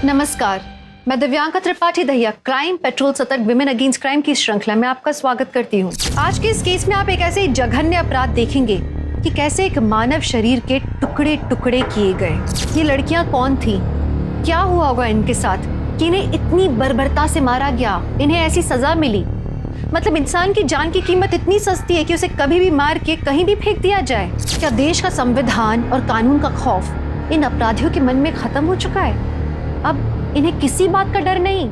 नमस्कार, मैं Divyanka Tripathi Dahiya crime petrol सतर्क विमेन अगेंस्ट क्राइम की श्रृंखला में आपका स्वागत करती हूँ। आज के इस केस में आप एक ऐसे जघन्य अपराध देखेंगे कि कैसे एक मानव शरीर के टुकड़े टुकड़े किए गए। ये लड़कियां कौन थी, क्या हुआ होगा इनके साथ कि इन्हें इतनी बर्बरता से मारा गया, इन्हें ऐसी सजा मिली। मतलब इंसान की जान की कीमत इतनी सस्ती है कि उसे कभी भी मार के कहीं भी फेंक दिया जाए। क्या देश का संविधान और कानून का खौफ इन अपराधियों के मन में खत्म हो चुका है? अब इन्हें किसी बात का डर नहीं।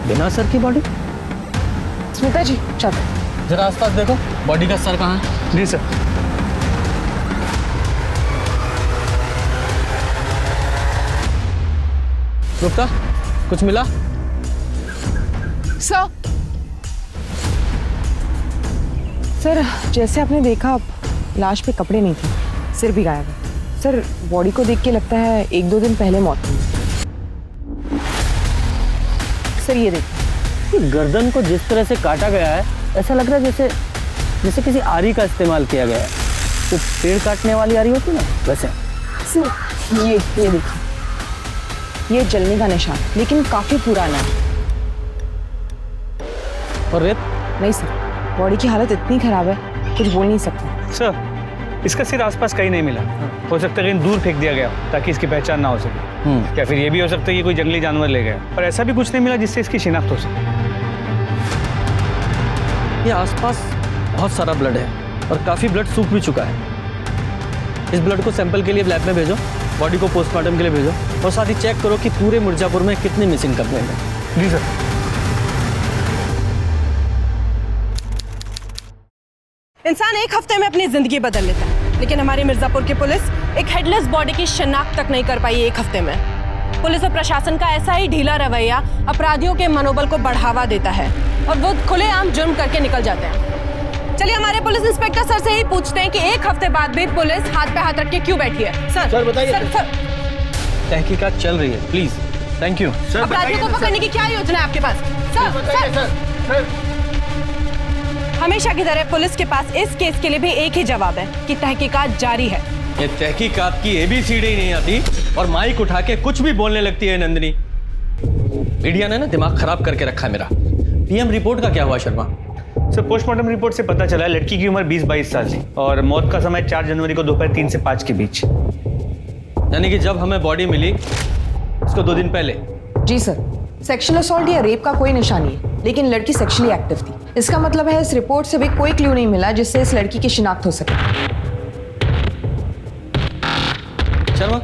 बिना सर की बॉडी? स्मिता जी चलो जरा आसपास देखो, बॉडी का सर कहाँ है? जी सर। गुप्ता, कुछ मिला? सर जैसे आपने देखा लाश पे कपड़े नहीं थे, सिर भी गायब है। सर बॉडी को देख के लगता है 1-2 दिन पहले मौत हुई। सर ये देखिए, गर्दन को जिस तरह से काटा गया है ऐसा लग रहा है जैसे किसी आरी का इस्तेमाल किया गया है। तो पेड़ काटने वाली आरी होती ना, वैसे। सर ये देखिए, ये जलने का निशान, लेकिन काफी पुराना है। और रेत? नहीं सर, बॉडी की हालत इतनी खराब है कुछ बोल नहीं सकते। सर इसका सिर आसपास कहीं नहीं मिला। हो सकता है कहीं दूर फेंक दिया गया ताकि इसकी पहचान ना हो सके, या फिर ये भी हो सकता है कि कोई जंगली जानवर ले गया, पर ऐसा भी कुछ नहीं मिला जिससे इसकी शिनाख्त हो सके। ये आसपास बहुत सारा ब्लड है और काफी ब्लड सूख भी चुका है। इस ब्लड को सैंपल के लिए लैब में भेजो, बॉडी को पोस्टमार्टम के लिए भेजो, और साथ ही चेक करो कि पूरे मिर्जापुर में कितने मिसिंग कंप्लेंट है। जी सर। इंसान एक हफ्ते में अपनी जिंदगी बदल लेता है, लेकिन हमारी मिर्जापुर की पुलिस एक हेडलेस बॉडी की शिनाख्त तक नहीं कर पाई एक हफ्ते में। पुलिस और प्रशासन का ऐसा ही ढीला रवैया अपराधियों के मनोबल को बढ़ावा देता है और वो खुलेआम जुर्म करके निकल जाते हैं। चलिए हमारे पुलिस इंस्पेक्टर सर से ही पूछते हैं कि एक हफ्ते बाद भी पुलिस हाथ पे हाथ रख के क्यों बैठी है। सर बताइए। सर तहकीकात चल रही है, प्लीज। Thank you sir. अपराधियों को पकड़ने की क्या योजना है आपके पास? सर हमेशा की तरह पुलिस के पास इस केस के लिए भी एक ही जवाब है कि तहकीकात जारी है। ये तहकीकात की ABCD ही नहीं आती और माइक उठा के कुछ भी बोलने लगती है नंदिनी। मीडिया ने ना दिमाग खराब करके रखा है मेरा। PM रिपोर्ट का क्या हुआ शर्मा? सर पोस्टमार्टम रिपोर्ट से पता चला लड़की की उम्र 20-22 साल थी और मौत का समय 4 जनवरी को दोपहर 3 से 5 के बीच। यानी कि जब हमें बॉडी मिली उसको 2 दिन पहले। जी सर, सेक्सुअल असॉल्ट या रेप का कोई निशान नहीं है, लेकिन लड़की सेक्सुअली एक्टिव थी। इसका मतलब है इस रिपोर्ट से भी कोई क्लू नहीं मिला जिससे इस लड़की की शिनाख्त हो सके। शर्मा,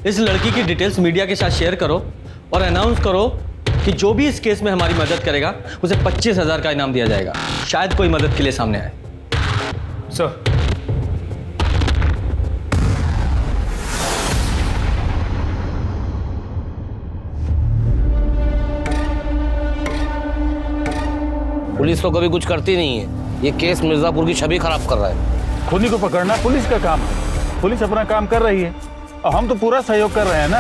इस लड़की की डिटेल्स मीडिया के साथ शेयर करो और अनाउंस करो कि जो भी इस केस में हमारी मदद करेगा उसे 25,000 का इनाम दिया जाएगा। शायद कोई मदद के लिए सामने आए। सर पुलिस तो कभी कुछ करती नहीं है। ये केस मिर्जापुर की छवि खराब कर रहा है। खूनी को पकड़ना पुलिस का काम है। पुलिस अपना काम कर रही है और हम तो पूरा सहयोग कर रहे हैं ना।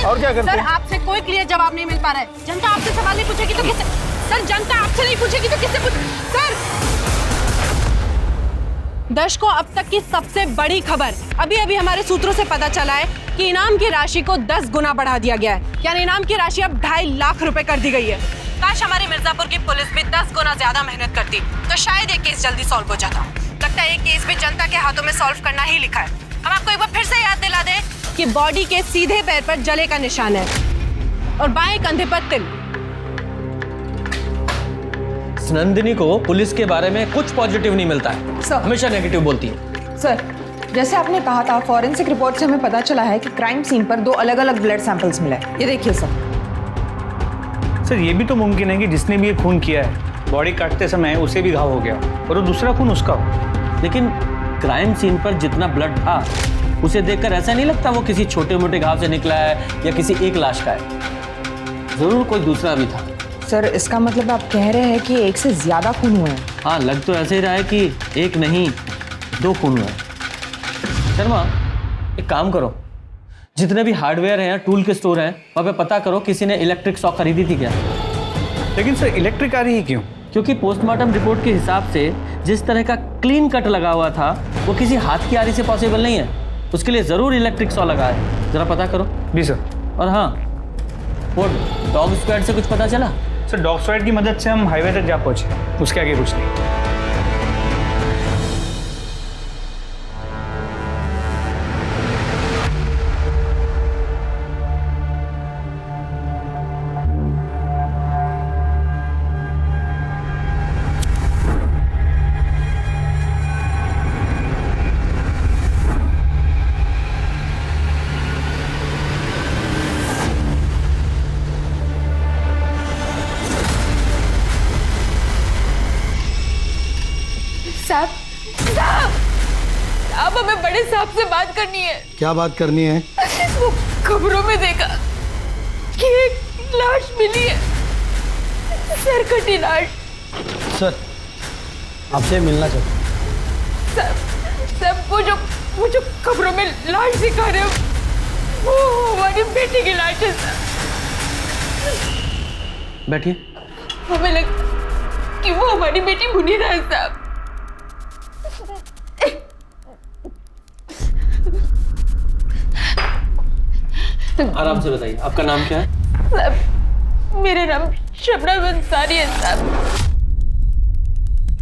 और क्या करते सर हैं? आपसे कोई क्लियर जवाब नहीं मिल पा रहा है। जनता आपसे सवाल नहीं पूछेगी तो किससे? सर जनता आपसे नहीं पूछेगी तो किससे पूछ? सर दर्शकों, अब तक की सबसे बड़ी खबर अभी अभी हमारे सूत्रों से पता चला है कि इनाम की राशि को 10 गुना बढ़ा दिया गया है। यानी इनाम की राशि अब 2.5 लाख रुपए कर दी गई है। काश हमारी मिर्जापुर की पुलिस भी 10 गुना ज्यादा मेहनत करती तो शायद ये केस जल्दी सॉल्व हो जाता। लगता है ये केस भी जनता के हाथों में सॉल्व करना ही लिखा है। हम आपको एक बार फिर से याद दिला दें कि बॉडी के सीधे पैर पर जले का निशान है और बाएं कंधे पर तिल। नंदिनी को पुलिस के बारे में कुछ पॉजिटिव नहीं मिलता है, सर हमेशा नेगेटिव बोलती है। सर जैसे आपने कहा था, फॉरेंसिक रिपोर्ट से हमें पता चला है कि क्राइम सीन पर 2 अलग-अलग ब्लड सैंपल्स मिले। ये देखिए सर। सर ये भी तो मुमकिन है कि जिसने भी ये खून किया है बॉडी काटते समय उसे भी घाव हो गया और वो दूसरा खून उसका हो। लेकिन क्राइम सीन पर जितना ब्लड था उसे देखकर ऐसा नहीं लगता वो किसी छोटे मोटे घाव से निकला है या किसी एक लाश का है। जरूर कोई दूसरा भी था। सर इसका मतलब आप कह रहे हैं कि 1 से ज्यादा खून हुए हैं? हाँ, लग तो ऐसे ही रहा है कि 1 नहीं 2 खून हुए हैं। शर्मा, एक काम करो, जितने भी हार्डवेयर हैं, टूल के स्टोर हैं, वहाँ पे पता करो किसी ने इलेक्ट्रिक शॉक खरीदी थी क्या। लेकिन सर इलेक्ट्रिक आ रही है क्यों? क्योंकि पोस्टमार्टम रिपोर्ट के हिसाब से जिस तरह का क्लीन कट लगा हुआ था वो किसी हाथ की आरी से पॉसिबल नहीं है। उसके लिए ज़रूर इलेक्ट्रिक सॉ लगा है। ज़रा पता करो। जी सर। और हाँ, वो डॉग स्क्वाड से कुछ पता चला? सर डॉग स्क्वाड की मदद से हम हाईवे तक जा पहुंचे, उसके आगे कुछ नहीं। साहब, साहब हमें बड़े साहब से बात करनी है। क्या बात करनी है? वो खबरों में देखा कि एक लाश मिली है, सर कटी लाश। सर, आपसे मिलना चाहता सब वो जो खबरों में लाश दिखा रहे हो वो हमारी बेटी की लाश है सर। बैठिए। हमें लगता कि वो हमारी बेटी मुनीरा है साहब। आराम से बताइए, आपका नाम क्या है? साहब मेरा नाम शबनम अंसारी है साहब।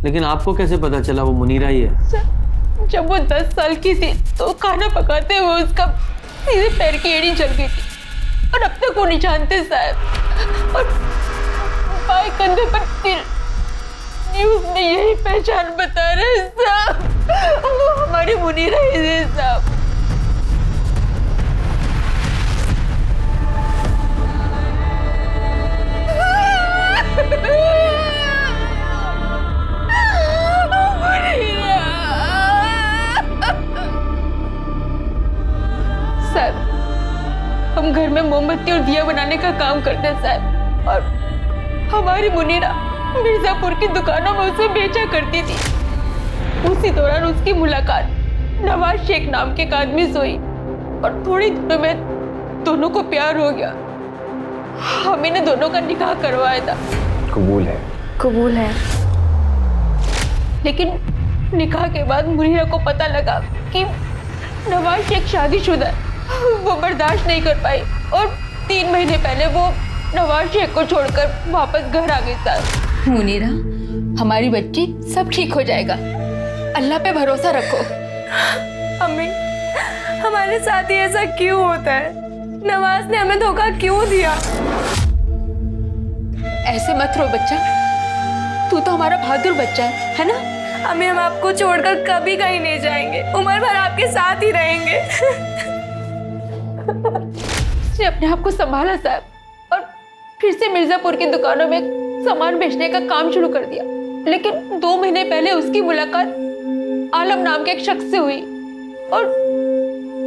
लेकिन आपको कैसे पता चला वो मुनीरा ही है? सर, जब वो 10 साल की थी तो खाना पकाते हुए उसका सीधे पैर की एड़ी जल गई थी और अब तक वो नहीं जानते साहब। और बाएं कंधे पर तिल, न्यूज़ में यही पहचान बता रहे हैं साहब, वो हमारी मुनीरा ही है साहब। साहब हम घर में मोमबत्ती और दिया बनाने का काम करते हैं साहब, और हमारी मुनीरा मिर्जापुर की दुकानों में उसे बेचा करती थी। उसी दौरान उसकी मुलाकात नवाज शेख नाम के एक आदमी से हुई और थोड़ी दिनों में दोनों को प्यार हो गया। हम इन्हें दोनों का निकाह करवाया था। कबूल है? कबूल है। लेकिन निकाह के बाद मुनीरा को पता लगा कि नवाज शेख शादीशुदा है। वो बर्दाश्त नहीं कर पाई और 3 महीने पहले वो नवाज शेख को छोड़कर वापस घर आ गई साहब। मुनीरा, हमारी बच्ची सब ठीक हो जाएगा, अल्लाह पे भरोसा रखो। अम्मी, हमारे साथ ही ऐसा क्यों होता है? नवाज ने हमें धोखा क्यों दिया? ऐसे मत रो बच्चा, तू तो हमारा बहादुर बच्चा है ना? अम्मी हम आपको छोड़कर कभी कहीं नहीं जाएंगे, उम्र भर आपके साथ ही रहेंगे। उसने अपने आप को संभाला साहब और फिर से मिर्जापुर की दुकानों में सामान बेचने का काम शुरू कर दिया। लेकिन 2 महीने पहले उसकी मुलाकात आलम नाम के एक शख्स से हुई और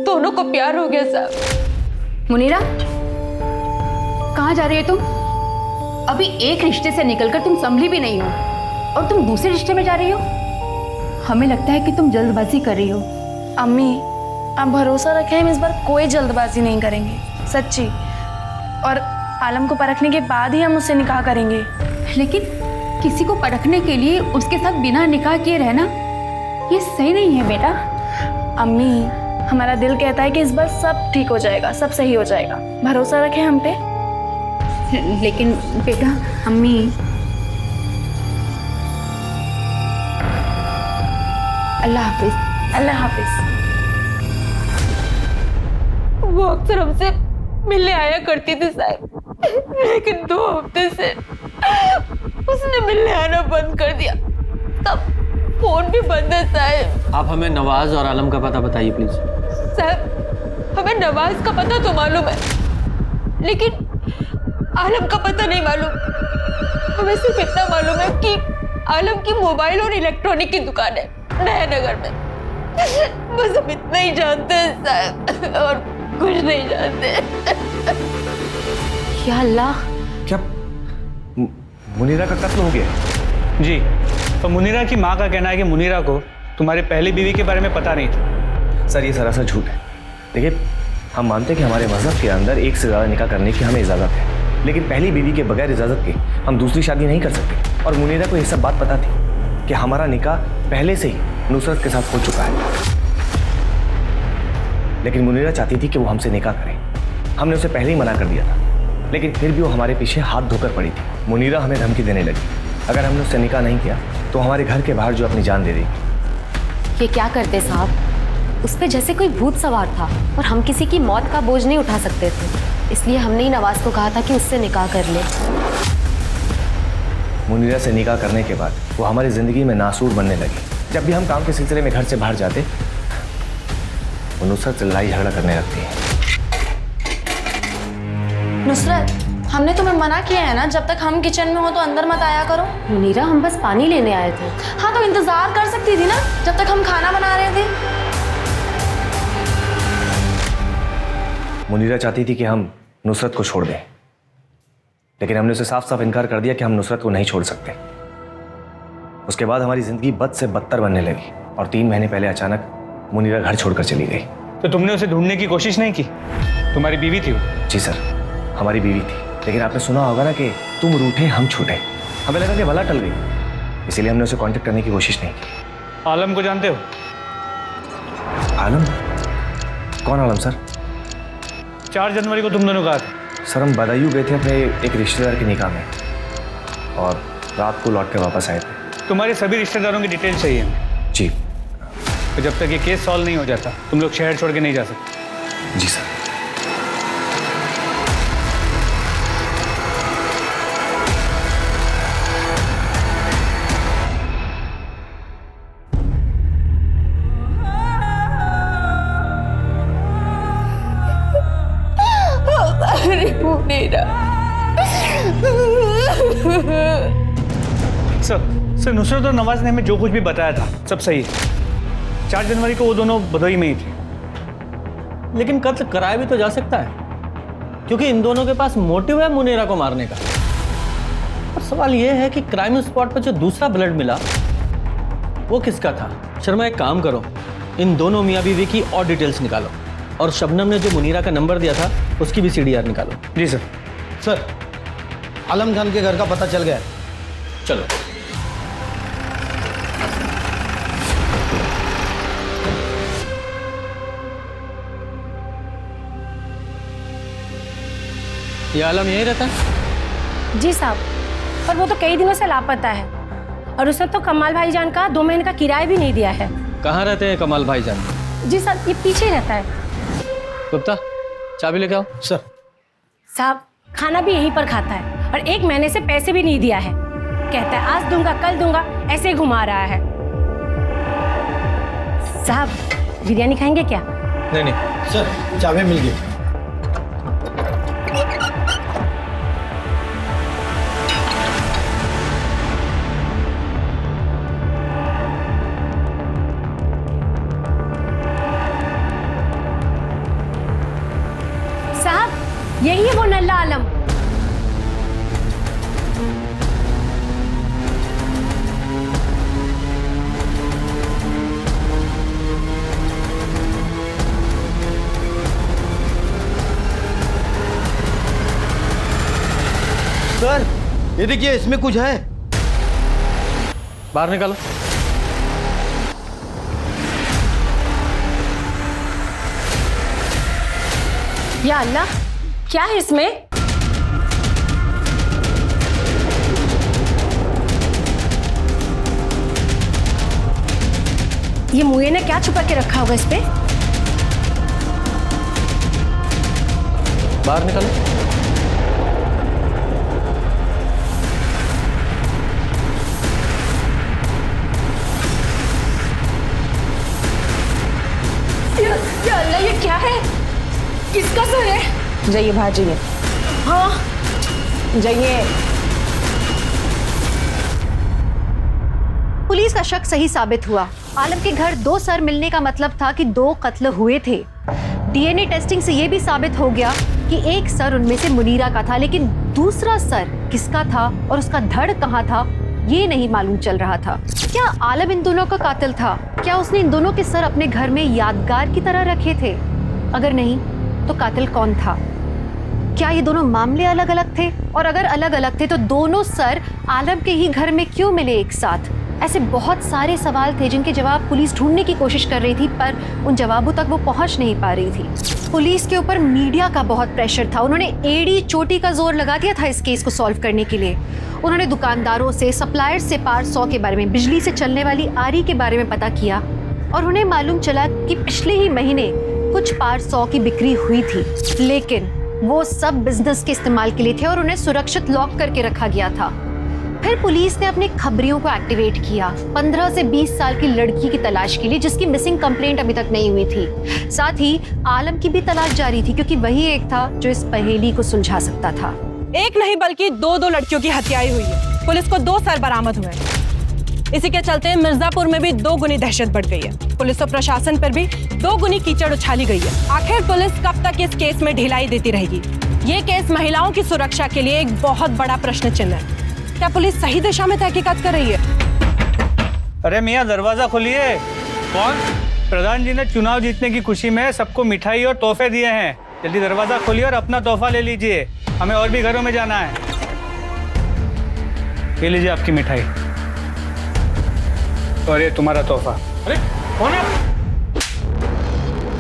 दोनों को प्यार हो गया साहब। मुनीरा, कहाँ जा रही हो तुम? अभी एक रिश्ते से निकलकर तुम संभली भी नहीं हो और तुम दूसरे रिश्ते में जा रही हो। हमें लगता है कि तुम जल्दबाजी कर रही हो। अम्मी आप भरोसा रखें, हम इस बार कोई जल्दबाजी नहीं करेंगे, सच्ची। और आलम को परखने के बाद ही हम उससे निकाह करेंगे। लेकिन किसी को परखने के लिए उसके साथ बिना निकाह किए रहना ये सही नहीं है बेटा। अम्मी हमारा दिल कहता है कि इस बार सब ठीक हो जाएगा, सब सही हो जाएगा, भरोसा रखें हम पे। लेकिन बेटा, अम्मी अल्लाह हाफिज। अल्लाह हाफिज। वो अक्सर हमसे मिलने आया करती थी साहब, लेकिन 2 हफ्ते से उसने मिलने आना बंद कर दिया। तब फोन भी बंद है साहब। आप हमें नवाज और आलम का पता बताइए प्लीज। साहब हमें नवाज का पता तो मालूम है, लेकिन आलम का पता नहीं मालूम। हमें सिर्फ इतना मालूम है कि आलम की मोबाइल और इलेक्ट्रॉनिक की दुकान है नया नगर में। बस हम इतना ही जानते हैं साहब, और कुछ नहीं जानते। या अल्लाह, क्या मुनीरा का कत्ल हो गया? जी, तो मुनीरा की माँ का कहना है कि मुनीरा को तुम्हारी पहली बीवी के बारे में पता नहीं था। सर ये सरासर झूठ है। देखिए हम मानते हैं कि हमारे मजहब के अंदर एक से ज़्यादा निकाह करने की हमें इजाज़त है, लेकिन पहली बीवी के बगैर इजाजत के हम दूसरी शादी नहीं कर सकते। और मुनीरा को यह सब बात पता थी कि हमारा निकाह पहले से ही नुसरत के साथ हो चुका है, लेकिन मुनीरा चाहती थी कि वो हमसे निकाह करे। हमने उसे पहले ही मना कर दिया था, लेकिन फिर भी वो हमारे पीछे हाथ धोकर पड़ी थी। मुनीरा हमें धमकी देने लगी, अगर हमने उससे निकाह नहीं किया तो हमारे घर के बाहर जो अपनी जान दे देगी। ये क्या करते साहब, उस पे जैसे कोई भूत सवार था और हम किसी की मौत का बोझ नहीं उठा सकते थे, इसलिए हमने ही नवाज को कहा था कि उससे निकाह कर ले। मुनीरा से निकाह करने के बाद वो हमारी जिंदगी में नासूर बनने लगी। जब भी हम काम के सिलसिले में घर से बाहर जाते, वो नुसरत से लड़ाई झगड़ा करने लगती है। नुसरत, हमने तुम्हें मना किया है ना, जब तक हम किचन में हो तो अंदर मत आया करो। मुनीरा, हम बस पानी लेने आए थे। हाँ तो इंतजार कर सकती थी ना, जब तक हम खाना बना रहे थे। मुनीरा चाहती थी कि हम नुसरत को छोड़ दें, लेकिन हमने उसे साफ साफ इनकार कर दिया कि हम नुसरत को नहीं छोड़ सकते। उसके बाद हमारी जिंदगी बद से बदतर बनने लगी और 3 महीने पहले अचानक मुनीरा घर छोड़कर चली गई। तो तुमने उसे ढूंढने की कोशिश नहीं की? तुम्हारी बीवी थी वो? जी सर, हमारी बीवी थी, लेकिन आपने सुना होगा ना कि तुम रूठे हम छूटे। हमें लगा कि भला टल गई, इसीलिए हमने उसे कांटेक्ट करने की कोशिश नहीं की। आलम को जानते हो? आलम? कौन आलम सर? 4 जनवरी को तुम दोनों कहा था। सर हम बदायूं गए थे अपने एक रिश्तेदार के निकाह में और रात को लौट के वापस आए थे। तुम्हारे सभी रिश्तेदारों की डिटेल चाहिए हमें। जी। तो जब तक ये केस सॉल्व नहीं हो जाता तुम लोग शहर छोड़ के नहीं जा सकते। जी सर। सर नुसरत और नवाज ने हमें जो कुछ भी बताया था सब सही है। 4 जनवरी को वो दोनों भदोई में ही थे। लेकिन कत्ल कराया भी तो जा सकता है, क्योंकि इन दोनों के पास मोटिव है मुनीरा को मारने का। और सवाल यह है कि क्राइम स्पॉट पर जो दूसरा ब्लड मिला वो किसका था? शर्मा, एक काम करो, इन दोनों मियाँ बीवी की और डिटेल्स निकालो और शबनम ने जो मुनीरा का नंबर दिया था उसकी भी CDR निकालो। जी सर। सर, आलम खान के घर का पता चल गया है। चलो। ये आलम यहीं रहता है? जी साहब, पर वो तो कई दिनों से लापता है और उसने तो कमाल भाईजान का 2 महीने का किराया भी नहीं दिया है। कहाँ रहते हैं कमाल भाईजान? जी साहब, ये पीछे रहता है। गुप्ता, चाबी लेके आओ। सर। साहब, खाना भी यहीं पर खाता है और 1 महीने से पैसे भी नहीं दिया है। कहता है आज दूंगा कल दूंगा, ऐसे ही घुमा रहा है। साहब, बिरयानी खाएंगे क्या? नहीं नहीं सर, चाबी मिल गई। साहब, यही है वो नल्ला आलम। सर, ये देखिए, इसमें कुछ है। बाहर निकालो। या अल्लाह, क्या है इसमें? ये मुए ने क्या छुपा के रखा होगा इस पे? बाहर निकालो। या अल्लाह, ये क्या है? किसका सर है? जाइए बाहर जाइए। हाँ जाइए। पुलिस का शक सही साबित हुआ। आलम के घर 2 सर मिलने का मतलब था कि 2 कत्ल हुए थे। DNA टेस्टिंग से यह भी साबित हो गया कि एक सर उनमें से मुनीरा का था, लेकिन दूसरा सर किसका था और उसका धड़ कहाँ था ये नहीं मालूम चल रहा था। क्या आलम इन दोनों का कातिल था? क्या उसने इन दोनों के सर अपने घर में यादगार की तरह रखे थे? अगर नहीं तो कातिल कौन था? क्या ये दोनों मामले अलग अलग थे? और अगर अलग अलग थे तो दोनों सर आलम के ही घर में क्यों मिले एक साथ? ऐसे बहुत सारे सवाल थे जिनके जवाब पुलिस ढूंढने की कोशिश कर रही थी, पर उन जवाबों तक वो पहुंच नहीं पा रही थी। पुलिस के ऊपर मीडिया का बहुत प्रेशर था। उन्होंने एड़ी चोटी का जोर लगा दिया था इस केस को सॉल्व करने के लिए। उन्होंने दुकानदारों से, सप्लायर्स से पार 100 के बारे में, बिजली से चलने वाली आरी के बारे में पता किया और उन्हें मालूम चला कि पिछले ही महीने कुछ पार 100 की बिक्री हुई थी, लेकिन वो सब बिजनेस के इस्तेमाल के लिए थे और उन्हें सुरक्षित लॉक करके रखा गया था। फिर पुलिस ने अपने खबरियों को एक्टिवेट किया 15 से 20 साल की लड़की की तलाश के लिए, जिसकी मिसिंग कंप्लेंट अभी तक नहीं हुई थी। साथ ही आलम की भी तलाश जारी थी, क्योंकि वही एक था जो इस पहेली को सुलझा सकता था। एक नहीं बल्कि दो लड़कियों की हत्याएं हुई है। पुलिस को 2 सर बरामद हुए हैं। इसी के चलते मिर्जापुर में भी 2 गुनी दहशत बढ़ गई है। पुलिस और प्रशासन पर भी 2 गुनी कीचड़ उछाली गई है। आखिर पुलिस कब तक इस केस में ढिलाई देती रहेगी? ये केस महिलाओं की सुरक्षा के लिए एक बहुत बड़ा प्रश्न चिन्ह है। क्या पुलिस सही दिशा में तहकीकात कर रही है? अरे मियाँ, दरवाजा खोलिए। कौन? प्रधान जी ने चुनाव जीतने की खुशी में सबको मिठाई और तोहफे दिए हैं। जल्दी दरवाजा खोलिए और अपना तोहफा ले लीजिए। हमें और भी घरों में जाना है। ये लीजिए आपकी मिठाई और ये तुम्हारा तोहफा। अरे कौन है?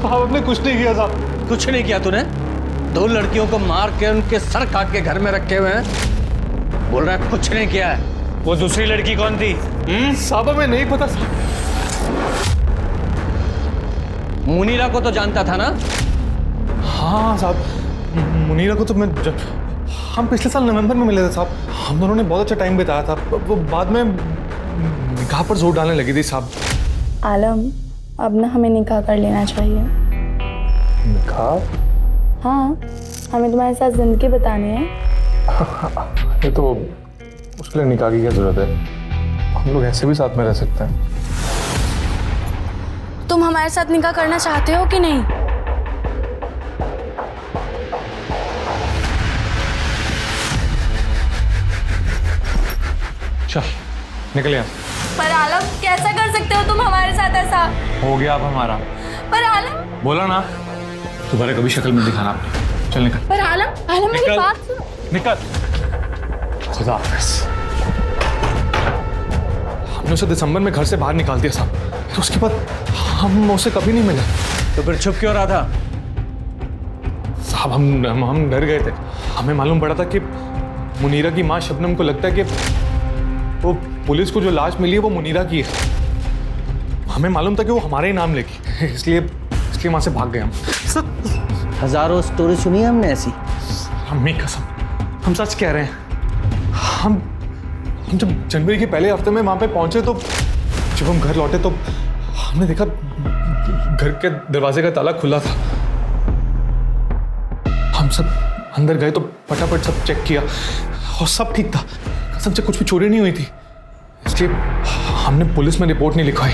आपने कुछ नहीं किया साहब। कुछ नहीं किया तूने? 2 लड़कियों को मार के उनके सर काट के घर में रखे हुए हैं, बोल रहा है कुछ नहीं किया है। वो दूसरी लड़की कौन थी? साहब हमें नहीं पता। मुनीरा को तो जानता था ना? हाँ साहब, मुनीरा को तो मैं जब हम पिछले साल नवंबर में मिले थे साहब, हम दोनों ने बहुत अच्छा टाइम बिताया था। वो बाद में निकाह पर जोर डालने लगी थी साहब। आलम, अब ना हमें निकाह कर लेना चाहिए। निकाह? हाँ, हमें तुम्हारे साथ जिंदगी बतानी है। ये तो उसके लिए निकाह की क्या जरूरत है? हम लोग ऐसे भी साथ में रह सकते हैं। तुम हमारे साथ निकाह करना चाहते हो कि नहीं? चल निकल यहाँ। पर आलम, कैसा कर सकते हो तुम हमारे साथ ऐसा? हो गया अब हमारा। पर आलम, बोला ना, दोबारा कभी शक्ल में दिखाना आपने। चल निकल। पर आलम मेरी बात सुनो। निकल। खुदा हाफिज। हमने उसे दिसंबर में घर से बाहर निकाल दिया साहब, तो उसके बाद हम उसे कभी नहीं मिले। तो फिर छुप क्यों रहा था? साहब हम डर गए थे। हमें मालूम पड़ा था कि मुनीरा की माँ शबनम को लगता है कि वो पुलिस को जो लाश मिली है वो मुनीरा की है। हमें मालूम था कि वो हमारे ही नाम लेगी, इसलिए वहां से भाग गए हम। हजारों स्टोरी सुनी है हमने ऐसी। अम्मी कसम, हम सच कह रहे हैं। हम जब जनवरी के पहले हफ्ते में वहां पे पहुंचे तो जब हम घर लौटे तो हमने देखा घर के दरवाजे का ताला खुला था। हम सब अंदर गए तो फटाफट सब चेक किया और सब ठीक था। कसम से कुछ भी चोरी नहीं हुई थी, इसलिए हमने पुलिस में रिपोर्ट नहीं लिखवाई।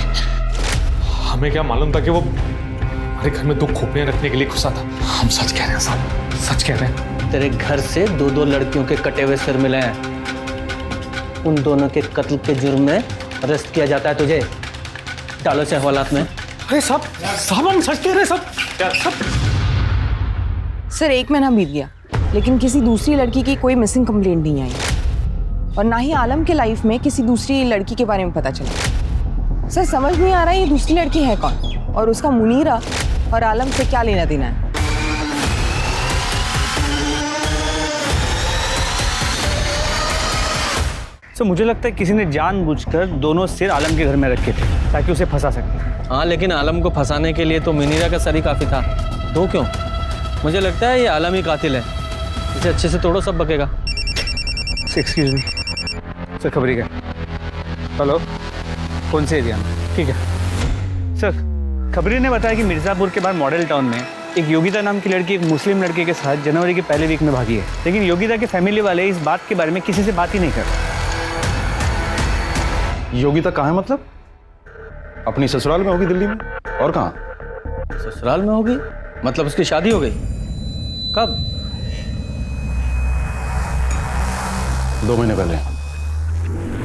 हमें क्या मालूम था कि वो हमारे घर में 2 खोपड़ियां रखने के लिए घुसा था। हम सच कह रहे हैं साहब, सच कह रहे हैं। तेरे घर से 2 लड़कियों के कटे हुए सिर मिले हैं। उन दोनों के कत्ल के जुर्म में अरेस्ट किया जाता है तुझे। डालो से हवालात में। अरे साहब हम सच कह रहे हैं सब। सर 1 महीना बीत गया, लेकिन किसी दूसरी लड़की की कोई मिसिंग कंप्लेंट नहीं आई और ना ही आलम के लाइफ में किसी दूसरी लड़की के बारे में पता चला। सर समझ नहीं आ रहा ये दूसरी लड़की है कौन और उसका मुनीरा और आलम से क्या लेना देना है। तो मुझे लगता है किसी ने जानबूझकर दोनों सिर आलम के घर में रखे थे ताकि उसे फंसा सके। हाँ, लेकिन आलम को फंसाने के लिए तो मुनीरा का सर ही काफी था। 2 क्यों? मुझे लगता है ये आलम ही कातिल है। इसे अच्छे से तोड़ो, सब बकेगा। एक्सक्यूज मी सर, खबरी का। हेलो, कौन से एरिया में? ठीक है सर। खबरी ने बताया कि मिर्ज़ापुर के बाद मॉडल टाउन में एक योगिता नाम की लड़की एक मुस्लिम लड़के के साथ जनवरी के पहले वीक में भागी है, लेकिन योगिता के फैमिली वाले इस बात के बारे में किसी से बात ही नहीं कर रहे। योगिता कहाँ है? मतलब अपनी ससुराल में होगी दिल्ली में, और कहाँ? ससुराल में होगी? मतलब उसकी शादी हो गई? कब? 2 महीने पहले।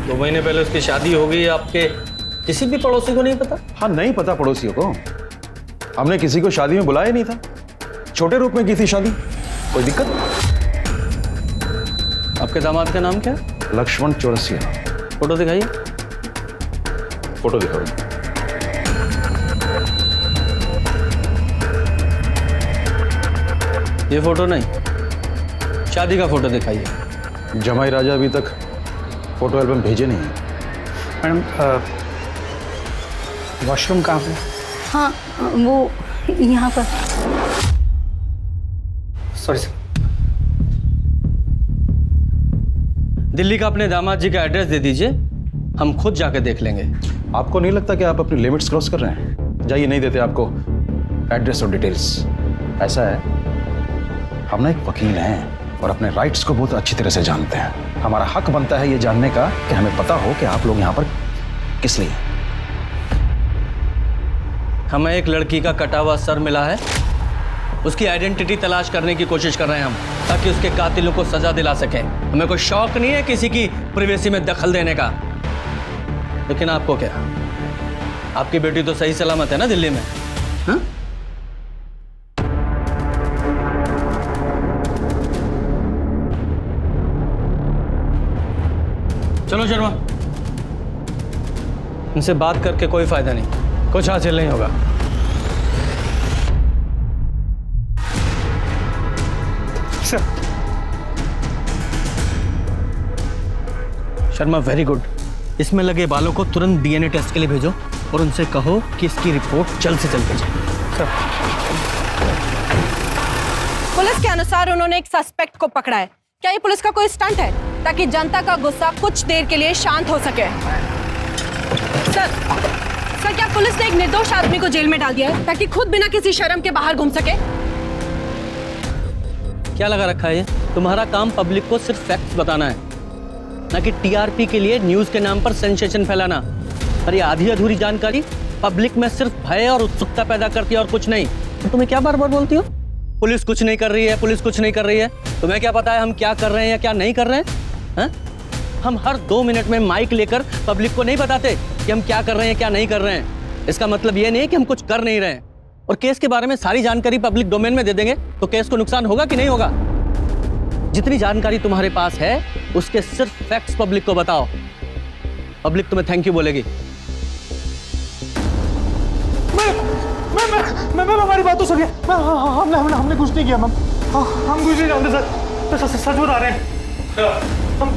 2 महीने पहले उसकी शादी हो गई। आपके किसी भी पड़ोसी को नहीं पता? हाँ, नहीं पता पड़ोसियों को। हमने किसी को शादी में बुलाया नहीं था। छोटे रूप में की थी शादी। कोई दिक्कत? आपके दामाद का नाम क्या है? लक्ष्मण चौरसिया। फोटो दिखाइए। फोटो दिखाओ। ये फोटो नहीं, शादी का फोटो दिखाइए। जमाई राजा अभी तक फोटो एल्बम भेजे नहीं है। मैडम वॉशरूम कहाँ पे? हाँ वो यहाँ पर। Sorry sir. दिल्ली का अपने दामाद जी का एड्रेस दे दीजिए, हम खुद जाके देख लेंगे। आपको नहीं लगता कि आप अपनी लिमिट्स क्रॉस कर रहे हैं? जाइए, नहीं देते आपको एड्रेस और डिटेल्स। ऐसा है, हम ना एक वकील हैं और अपने राइट्स को बहुत अच्छी तरह से जानते हैं। हमारा हक बनता है ये जानने का कि हमें पता हो कि आप लोग यहाँ पर किस लिए। हमें एक लड़की का कटा हुआ सर मिला है, उसकी आइडेंटिटी तलाश करने की कोशिश कर रहे हैं हम, ताकि उसके कातिलों को सजा दिला सकें। हमें कोई शौक नहीं है किसी की प्राइवेसी में दखल देने का। लेकिन आपको क्या, आपकी बेटी तो सही सलामत है ना दिल्ली में? हाँ? चलो शर्मा, इनसे बात करके कोई फायदा नहीं, कुछ हासिल नहीं होगा। सर। Sharma very good. इसमें लगे बालों को तुरंत डीएनए टेस्ट के लिए भेजो और उनसे कहो कि इसकी रिपोर्ट जल्द से जल्द भेजें। सर। पुलिस के अनुसार उन्होंने एक सस्पेक्ट को पकड़ा है। क्या ये पुलिस का कोई स्टंट है ताकि जनता का गुस्सा कुछ देर के लिए शांत हो सके? सर क्या पुलिस ने एक निर्दोष आदमी को जेल में डाल दिया है ताकि खुद बिना किसी शर्म के बाहर घूम सके? क्या लगा रखा है ये? तुम्हारा काम पब्लिक को सिर्फ फैक्ट्स बताना है, ना कि टीआरपी के लिए न्यूज के नाम पर सेंसेशन फैलाना। और ये आधी अधूरी जानकारी पब्लिक में सिर्फ भय और उत्सुकता पैदा करती है और कुछ नहीं। तो तुम्हें क्या बार बार बोलती हो पुलिस कुछ नहीं कर रही है, पुलिस कुछ नहीं कर रही है? तुम्हें क्या पता है हम क्या कर रहे हैं या क्या नहीं कर रहे हैं? हा? हम हर 2 मिनट में माइक लेकर पब्लिक को नहीं बताते कि हम क्या कर रहे हैं क्या नहीं कर रहे हैं। इसका मतलब ये नहीं कि हम कुछ कर नहीं रहे हैं। और केस के बारे में सारी जानकारी पब्लिक डोमेन में दे देंगे तो केस को नुकसान होगा कि नहीं होगा? जितनी जानकारी तुम्हारे पास है उसके सिर्फ फैक्ट्स पब्लिक को बताओ, पब्लिक तुम्हें थैंक यू बोलेगी। मैम हमारी बात तो सुनिए। हमने कुछ नहीं किया मैम, हम कुछ नहीं जानते सर, सच बता रहे हैं हम।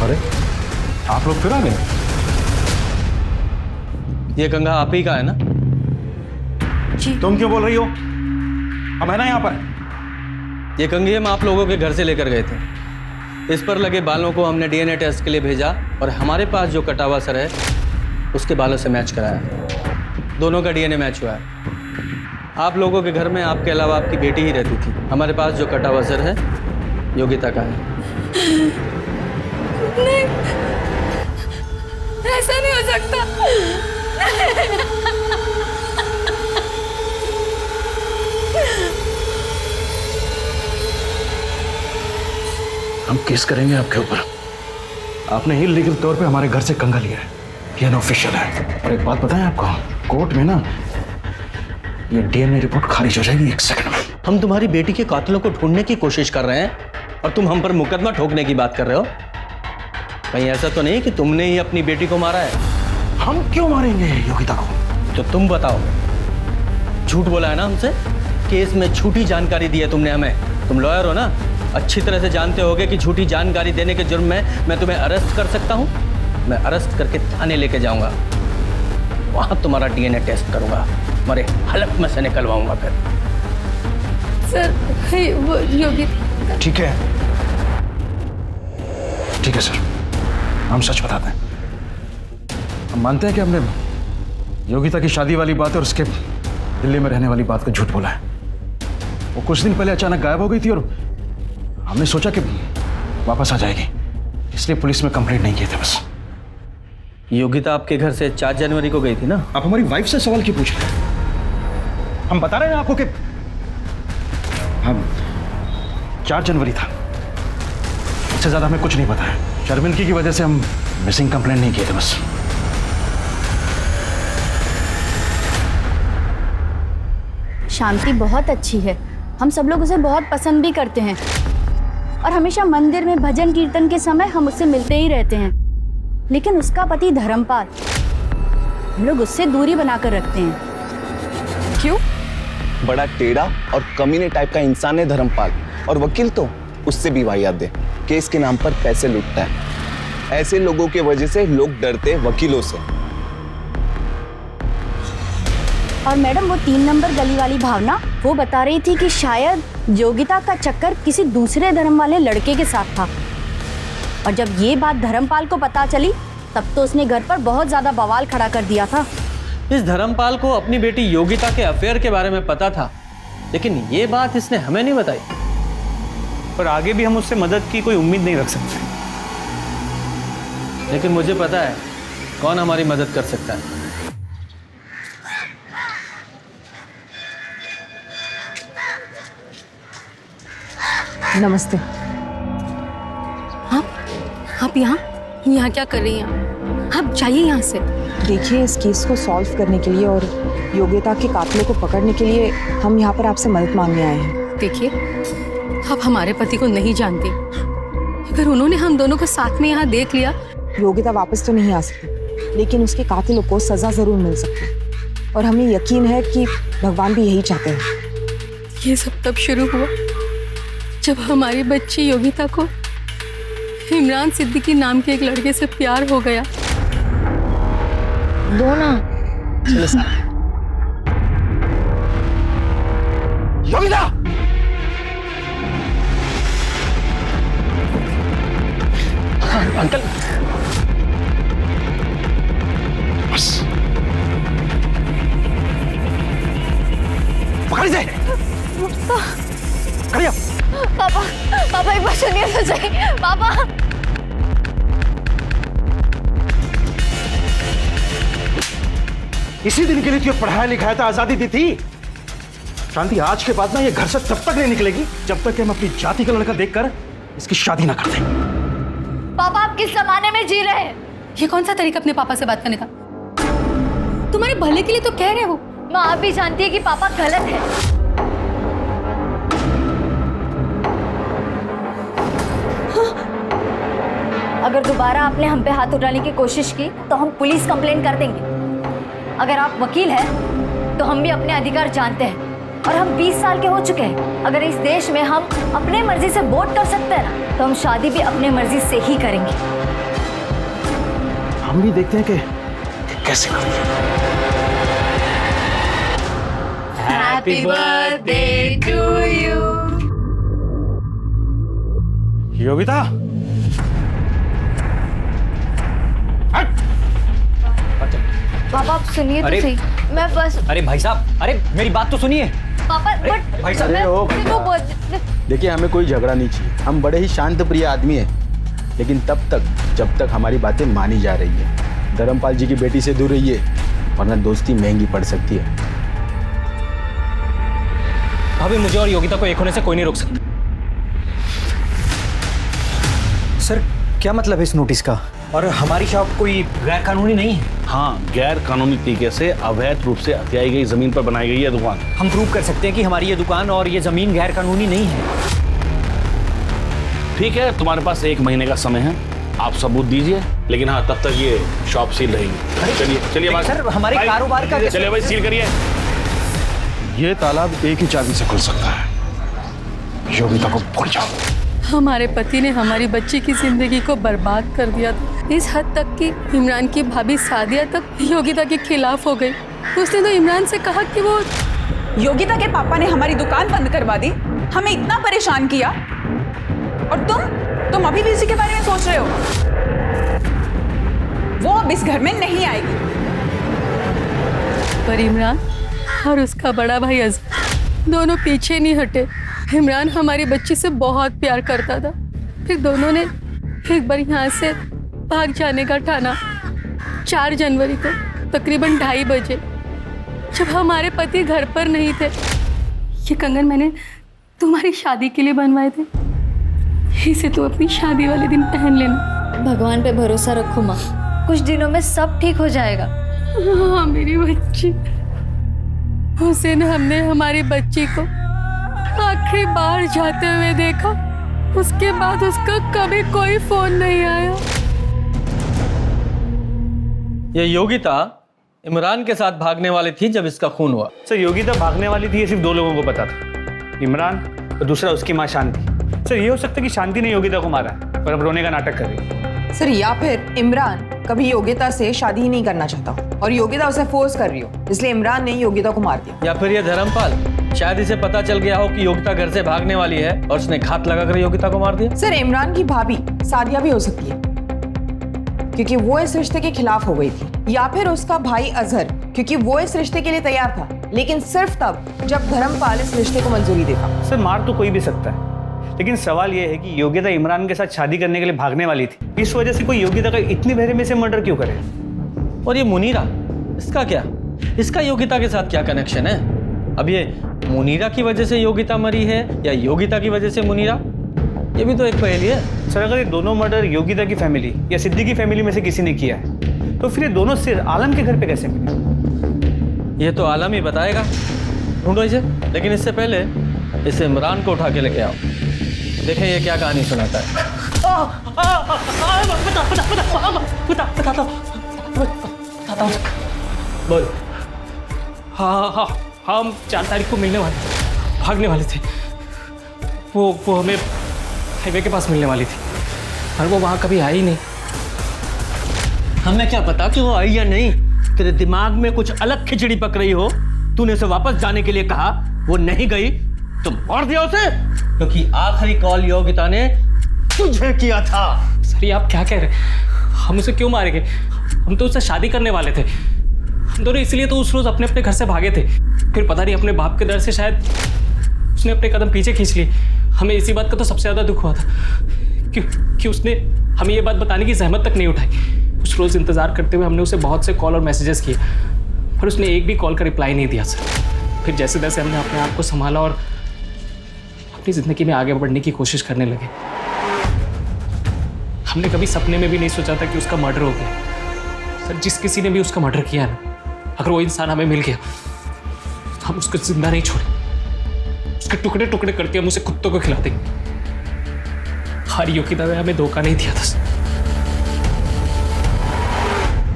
अरे आप लोग फिर आ गए? ये कंघा आप ही का है ना? तुम क्यों बोल रही हो? हम है ना यहाँ पर। ये कंघी हम आप लोगों के घर से लेकर गए थे। इस पर लगे बालों को हमने डीएनए टेस्ट के लिए भेजा और हमारे पास जो कटा हुआ सर है उसके बालों से मैच कराया। दोनों का डीएनए मैच हुआ है। आप लोगों के घर में आपके अलावा आपकी बेटी ही रहती थी। हमारे पास जो कटा हुआ सर है योगिता का है। नहीं, ऐसा नहीं हो सकता। हम केस करेंगे आपके ऊपर। आपने इलीगल तौर पे हमारे घर से कंघा लिया है, ये अनऑफिशियल है। और एक बात बताएं आपको, कोर्ट में ना ये डीएनए रिपोर्ट खारिज हो जाएगी 1 सेकंड में। हम तुम्हारी बेटी के कातिलों को ढूंढने की कोशिश कर रहे हैं और तुम हम पर मुकदमा ठोकने की बात कर रहे हो। कहीं ऐसा तो नहीं कि तुमने ही अपनी बेटी को मारा है? हम क्यों मारेंगे योगिता को? तो तुम बताओ। झूठ बोला है ना हमसे? केस में झूठी जानकारी दी है तुमने हमें। तुम लॉयर हो ना, अच्छी तरह से जानते होगे कि झूठी जानकारी देने के जुर्म में मैं तुम्हें अरेस्ट कर सकता हूँ। मैं अरेस्ट करके थाने लेके जाऊंगा, वहां तुम्हारा डीएनए टेस्ट करूंगा, तुम्हारे हलक में से निकलवाऊंगा फिर। सर वो योगी। ठीक है सर, हम सच बताते हैं। हम मानते हैं कि हमने योगिता की शादी वाली बात और उसके दिल्ली में रहने वाली बात को झूठ बोला है। वो कुछ दिन पहले अचानक गायब हो गई थी और हमने सोचा कि वापस आ जाएगी, इसलिए पुलिस में कंप्लेंट नहीं किए थे बस। योगिता आपके घर से 4 जनवरी को गई थी ना? आप हमारी वाइफ से सवाल क्यों पूछ रहे हैं? हम बता रहे हैं आपको कि 4 जनवरी था। इससे ज्यादा हमें कुछ नहीं पता है। शर्मिंदगी की वजह से हम मिसिंग कंप्लेंट नहीं किए थे बस। शांति बहुत अच्छी है, हम सब लोग उसे बहुत पसंद भी करते हैं और हमेशा मंदिर में भजन कीर्तन के समय हम उससे मिलते ही रहते हैं। लेकिन उसका पति धर्मपाल, हम लोग उससे दूरी बनाकर रखते हैं। क्यों? बड़ा टेढ़ा और कमीने टाइप का इंसान है धर्मपाल, और वकील तो उससे भी वाहियात है। केस के नाम पर पैसे लूटता है। ऐसे लोगों के वजह से लोग डरते हैं वकीलों से। और मैडम, वो 3 नंबर गली वाली भावना, वो बता रही थी कि शायद योगिता का चक्कर किसी दूसरे धर्म वाले लड़के के साथ था। और जब ये बात धर्मपाल को पता चली तब तो उसने घर पर बहुत ज्यादा बवाल खड़ा कर दिया था। इस धर्मपाल को अपनी बेटी योगिता के अफेयर के बारे में पता था, लेकिन ये बात इसने हमें नहीं बताई। पर आगे भी हम उससे मदद की कोई उम्मीद नहीं रख सकते। लेकिन मुझे पता है कौन हमारी मदद कर सकता है। नमस्ते। आप यहाँ क्या कर रही हैं? आप जाइए यहाँ से। देखिए, इस केस को सॉल्व करने के लिए और योगिता के कातिलों को पकड़ने के लिए हम यहाँ पर आपसे मदद मांगने आए हैं। देखिए, आप हमारे पति को नहीं जानती। अगर उन्होंने हम दोनों को साथ में यहाँ देख लिया, योगिता वापस तो नहीं आ सकती, लेकिन उसके कातिलों को सजा जरूर मिल सकती है। और हमें यकीन है कि भगवान भी यही चाहते हैं। ये सब तब शुरू हुआ जब हमारी बच्ची योगिता को इमरान सिद्दीकी नाम के एक लड़के से प्यार हो गया। दो ना। योगिता! अंकल, बस पकड़ से। खड़िया। पापा एक बार सुनिए तो सही। पापा इसी दिन के लिए तुझे पढ़ाया लिखाया था, आजादी दी थी। शांति, आज के बाद ना ये घर से तब तक नहीं निकलेगी जब तक कि हम अपनी जाति का लड़का देखकर इसकी शादी ना कर दें। पापा, आप किस जमाने में जी रहे हैं? ये कौन सा तरीका अपने पापा से बात करने का? तुम्हारे भले के लिए तो कह रहे हो। माँ आप भी जानती है कि पापा गलत है। अगर दोबारा आपने हम पे हाथ उठाने की कोशिश की तो हम पुलिस कंप्लेंट कर देंगे। अगर आप वकील हैं तो हम भी अपने अधिकार जानते हैं और हम 20 साल के हो चुके हैं। अगर इस देश में हम अपने मर्जी से वोट कर सकते हैं ना, तो हम शादी भी अपने मर्जी से ही करेंगे। हम भी देखते हैं कि कैसे करते हैं। Happy birthday to you। Yogita, पापा आप सुनिए तो सही। मैं बस। अरे भाई साहब, अरे मेरी बात तो सुनिए। पापा बट भाई साहब, देखिए, हमें कोई झगड़ा नहीं चाहिए। हम बड़े ही शांत प्रिय आदमी हैं, लेकिन तब तक जब तक हमारी बातें मानी जा रही है। धर्मपाल जी की बेटी से दूर रहिए, वरना दोस्ती महंगी पड़ सकती है। भाभी, मुझे और योगिता को एक होने से कोई नहीं रोक सकता। सर, क्या मतलब है इस नोटिस का? और हमारी शॉप कोई गैर कानूनी नहीं है? हाँ, गैर कानूनी तरीके से अवैध रूप से हथियाई गई जमीन पर बनाई गई है दुकान। हम प्रूव कर सकते हैं कि हमारी ये दुकान और ये जमीन गैर कानूनी नहीं है। ठीक है, तुम्हारे पास 1 महीने का समय है, आप सबूत दीजिए। लेकिन हाँ, तब तक ये शॉप सील रहेगी। चलिए चलिए भाई। सर, हमारे भाई, कारोबार का चलिए भाई, सील करिए। ये तालाब एक ही चाबी से खुल सकता है। योगिता को भूल जाओ। हमारे पति ने हमारी बच्ची की जिंदगी को बर्बाद कर दिया था, इस हद तक कि इमरान की भाभी सादिया तक योगिता के खिलाफ हो गई। उसने तो इमरान से कहा कि वो योगिता के पापा ने हमारी दुकान बंद करवा दी, हमें इतना परेशान किया, और तुम अभी भी इसी के बारे में सोच रहे हो। वो अब इस घर में नहीं आएगी। पर इमरान और उसका बड़ा भाई अज़हर दोनों पीछे नहीं हटे। इमरान हमारी बच्ची से बहुत प्यार करता था, फिर दोनों ने एक बार यहाँ से भाग जाने का ठाना। 4 जनवरी को तकरीबन 2:30 बजे, जब हमारे पति घर पर नहीं थे। ये कंगन मैंने तुम्हारी शादी के लिए बनवाए थे। इसे तो अपनी शादी वाले दिन पहन लेना। भगवान पे भरोसा रखो माँ, कुछ दिनों में सब ठीक हो जाएगा। हाँ मेरी बच्ची। उस दिन हमने हमारी बच्ची को आखिरी बार जाते हुए देखा, उसके बाद उसका कभी कोई फोन नहीं आया। ये योगिता इमरान के साथ भागने वाली थी जब इसका खून हुआ। सर योगिता भागने वाली थी ये सिर्फ 2 लोगों को पता था, इमरान और दूसरा उसकी माँ शांति। सर ये हो सकता है कि शांति ने योगिता को मारा है और अब रोने का नाटक कर रही है। सर या फिर इमरान कभी योगिता से शादी ही नहीं करना चाहता और योगिता उसे फोर्स कर रही हो, इसलिए इमरान ने योगिता को मार दिया। या फिर ये धर्मपाल, शायद इसे पता चल गया हो कि योगिता घर से भागने वाली है और उसने घात लगाकर योगिता को मार दिया। सर इमरान की भाभी सादिया भी हो सकती है, क्योंकि वो इस रिश्ते के खिलाफ हो गई थी। या फिर उसका भाई अजहर, क्योंकि वो इस रिश्ते के लिए तैयार था, लेकिन सिर्फ तब जब धर्मपाल इस रिश्ते को मंजूरी देगा। सर मार तो कोई भी सकता है, लेकिन सवाल यह है कि योगिता इमरान के साथ शादी करने के लिए भागने वाली थी, इस वजह से कोई योगिता का इतनी बहरे में से मर्डर क्यों करे? और ये मुनीरा, इसका क्या, इसका योगिता के साथ क्या कनेक्शन है? अब ये मुनीरा की वजह से योगिता मरी है या योगिता की वजह से मुनीरा, ये भी तो एक पहेली है। सर अगर ये दोनों मर्डर योगिता की फैमिली या सिद्दीकी की फैमिली में से किसी ने किया है, तो फिर ये दोनों सिर आलम के घर पे कैसे मिले? ये तो आलम ही बताएगा, ढूंढो इसे। लेकिन इससे पहले इसे इमरान को उठा के लेके आओ, देखें ये क्या कहानी सुनाता है। बोल। हाँ, हम 4 तारीख को भागने वाले थे। वो हमें हाईवे के पास मिलने वाली थी, पर वो वहाँ कभी आई नहीं। हमें क्या पता कि वो आई या नहीं, तेरे दिमाग में कुछ अलग खिचड़ी पक रही हो। तूने उसे वापस जाने के लिए कहा, वो नहीं गई तो मार दिया उसे, क्योंकि आखिरी कॉल योगिता ने तुझे किया था। सर ये आप क्या कह रहे हैं? हम उसे क्यों मारेंगे? हम तो उससे शादी करने वाले थे। हम दोनों इसलिए तो उस रोज अपने अपने घर से भागे थे। फिर पता नहीं अपने बाप के डर से शायद उसने अपने कदम पीछे खींच लिए। हमें इसी बात का तो सबसे ज़्यादा दुख हुआ था कि उसने हमें ये बात बताने की जहमत तक नहीं उठाई। उस रोज़ इंतज़ार करते हुए हमने उसे बहुत से कॉल और मैसेजेस किए, पर उसने एक भी कॉल का रिप्लाई नहीं दिया सर। फिर जैसे तैसे हमने अपने आप को संभाला और अपनी ज़िंदगी में आगे बढ़ने की कोशिश करने लगे। हमने कभी सपने में भी नहीं सोचा था कि उसका मर्डर हो गया। सर जिस किसी ने भी उसका मर्डर किया ना, अगर वो इंसान हमें मिल गया तो हम उसको जिंदा नहीं छोड़े, उसके टुकड़े टुकड़े करके हम उसे कुत्तों को खिला देंगे। हारियों की तरह हमें धोखा नहीं दिया था।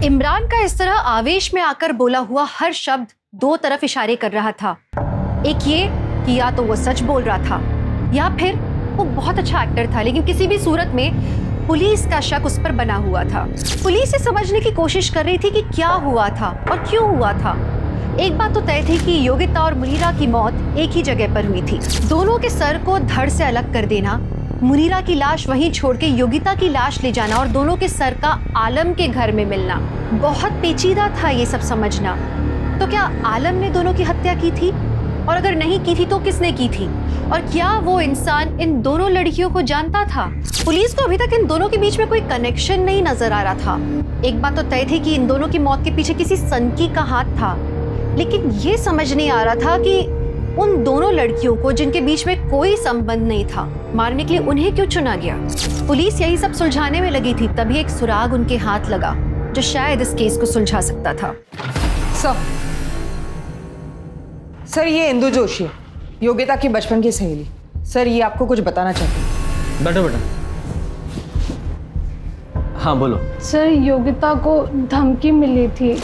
इमरान का इस तरह आवेश में आकर बोला हुआ हर शब्द 2 तरफ इशारे कर रहा था। एक ये कि या तो वो सच बोल रहा था या फिर वो बहुत अच्छा एक्टर था, लेकिन किसी भी सूरत में पुलिस का शक उस पर बना हुआ था। पुलिस ये समझने की कोशिश कर रही थी कि क्या हुआ था और क्यों हुआ था। एक बात तो तय थी कि योगिता और मुनीरा की मौत एक ही जगह पर हुई थी। दोनों के सर को धड़ से अलग कर देना, मुनीरा की लाश वहीं छोड़ के योगिता की लाश ले जाना और दोनों के सर का आलम के घर में मिलना, बहुत पेचीदा था ये सब समझना। तो क्या आलम ने दोनों की हत्या की थी? और अगर नहीं की थी तो किसने की थी? और क्या वो इंसान इन दोनों लड़कियों को जानता था? पुलिस को अभी तक इन दोनों के बीच में कोई कनेक्शन नहीं नजर आ रहा था। एक बात तो तय थी कि इन दोनों की मौत के पीछे किसी सनकी का हाथ था, लेकिन ये समझ नहीं आ रहा था कि उन दोनों लड़कियों को जिनके बीच में कोई संबंध नहीं था, मारने के लिए उन्हें क्यों चुना गया। पुलिस यही सब सुलझाने में लगी थी, तभी एक सुराग उनके हाथ लगा जो शायद इस केस को सुलझा सकता था। सर ये इंदु जोशी है, योगिता की बचपन की सहेली। सर ये आपको कुछ बताना चाहती है। बैठो बेटा। हाँ बोलो। सर योगिता को धमकी मिली थी।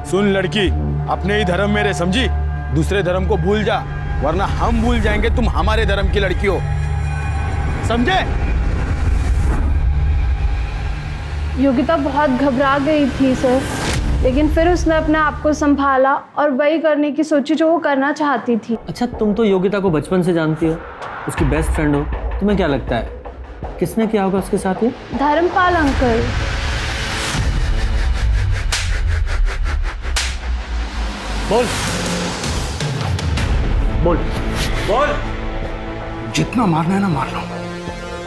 सुन लड़की, अपने ही धर्म में रह, समझी? दूसरे धर्म को भूल जा, वरना हम भूल जाएंगे तुम हमारे धर्म की लड़की हो, समझे? योगिता बहुत घबरा गई थी सर, लेकिन फिर उसने अपने आप को संभाला और वही करने की सोची जो वो करना चाहती थी। अच्छा तुम तो योगिता को बचपन से जानती हो, उसकी बेस्ट फ्रेंड हो, तुम्हें क्या लगता है किसने किया होगा उसके साथ ये? धर्मपाल अंकल। बोल बोल बोल। जितना मारना है ना मार लो,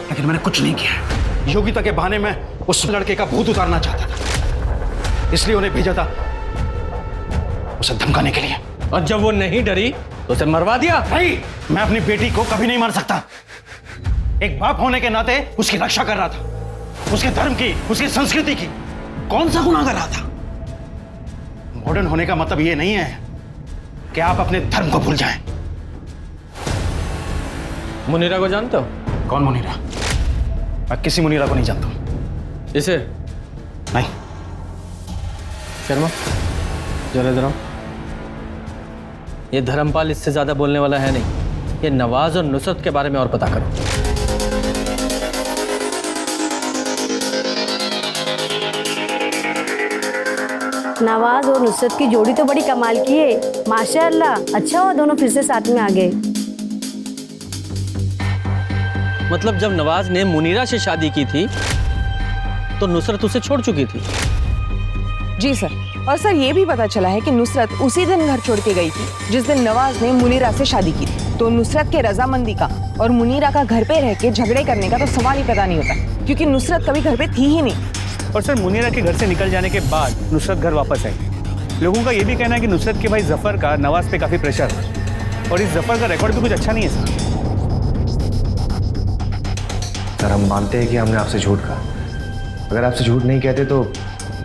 लेकिन मैंने कुछ नहीं किया है। योगिता के बहाने में उस लड़के का भूत उतारना चाहता था, इसलिए उन्हें भेजा था। उसे धमकाने के लिए। और जब वो नहीं डरी तो उसे मरवा दिया। नहीं, मैं अपनी बेटी को कभी नहीं मार सकता। एक बाप होने के नाते उसकी रक्षा कर रहा था, उसके धर्म की, उसकी संस्कृति की। कौन सा गुनाह कर रहा था? मॉडर्न होने का मतलब ये नहीं है कि आप अपने धर्म को भूल जाएं। मुनीरा को जानते हो? कौन मुनीरा? मैं किसी मुनीरा को नहीं जानता हूं। इसे? नहीं। शर्मा, जरा इधर आओ। ये धर्मपाल इससे ज्यादा बोलने वाला है नहीं। ये नवाज और नुसरत के बारे में और पता करो। नवाज और नुसरत की जोड़ी तो बड़ी कमाल की है, माशाअल्लाह। अच्छा हुआ दोनों फिर से साथ में आ गए। मतलब जब नवाज ने मुनीरा से शादी की थी तो नुसरत उसे छोड़ चुकी थी। जी सर, और सर ये भी पता चला है कि नुसरत उसी दिन घर छोड़ के गई थी जिस दिन नवाज ने मुनीरा से शादी की थी। तो नुसरत के रजामंदी का और मुनीरा का घर पे रह के झगड़े करने का तो सवाल ही पैदा नहीं होता, क्योंकि नुसरत कभी घर पे थी ही नहीं। और सर मुनीरा के घर से निकल जाने के बाद नुसरत घर वापस आई। लोगों का ये भी कहना है कि नुसरत के भाई जफर का नवाज पे काफी प्रेशर है और इस जफर का रिकॉर्ड भी कुछ अच्छा नहीं है सर। हम मानते हैं कि हमने आपसे झूठ कहा। अगर आपसे झूठ नहीं कहते तो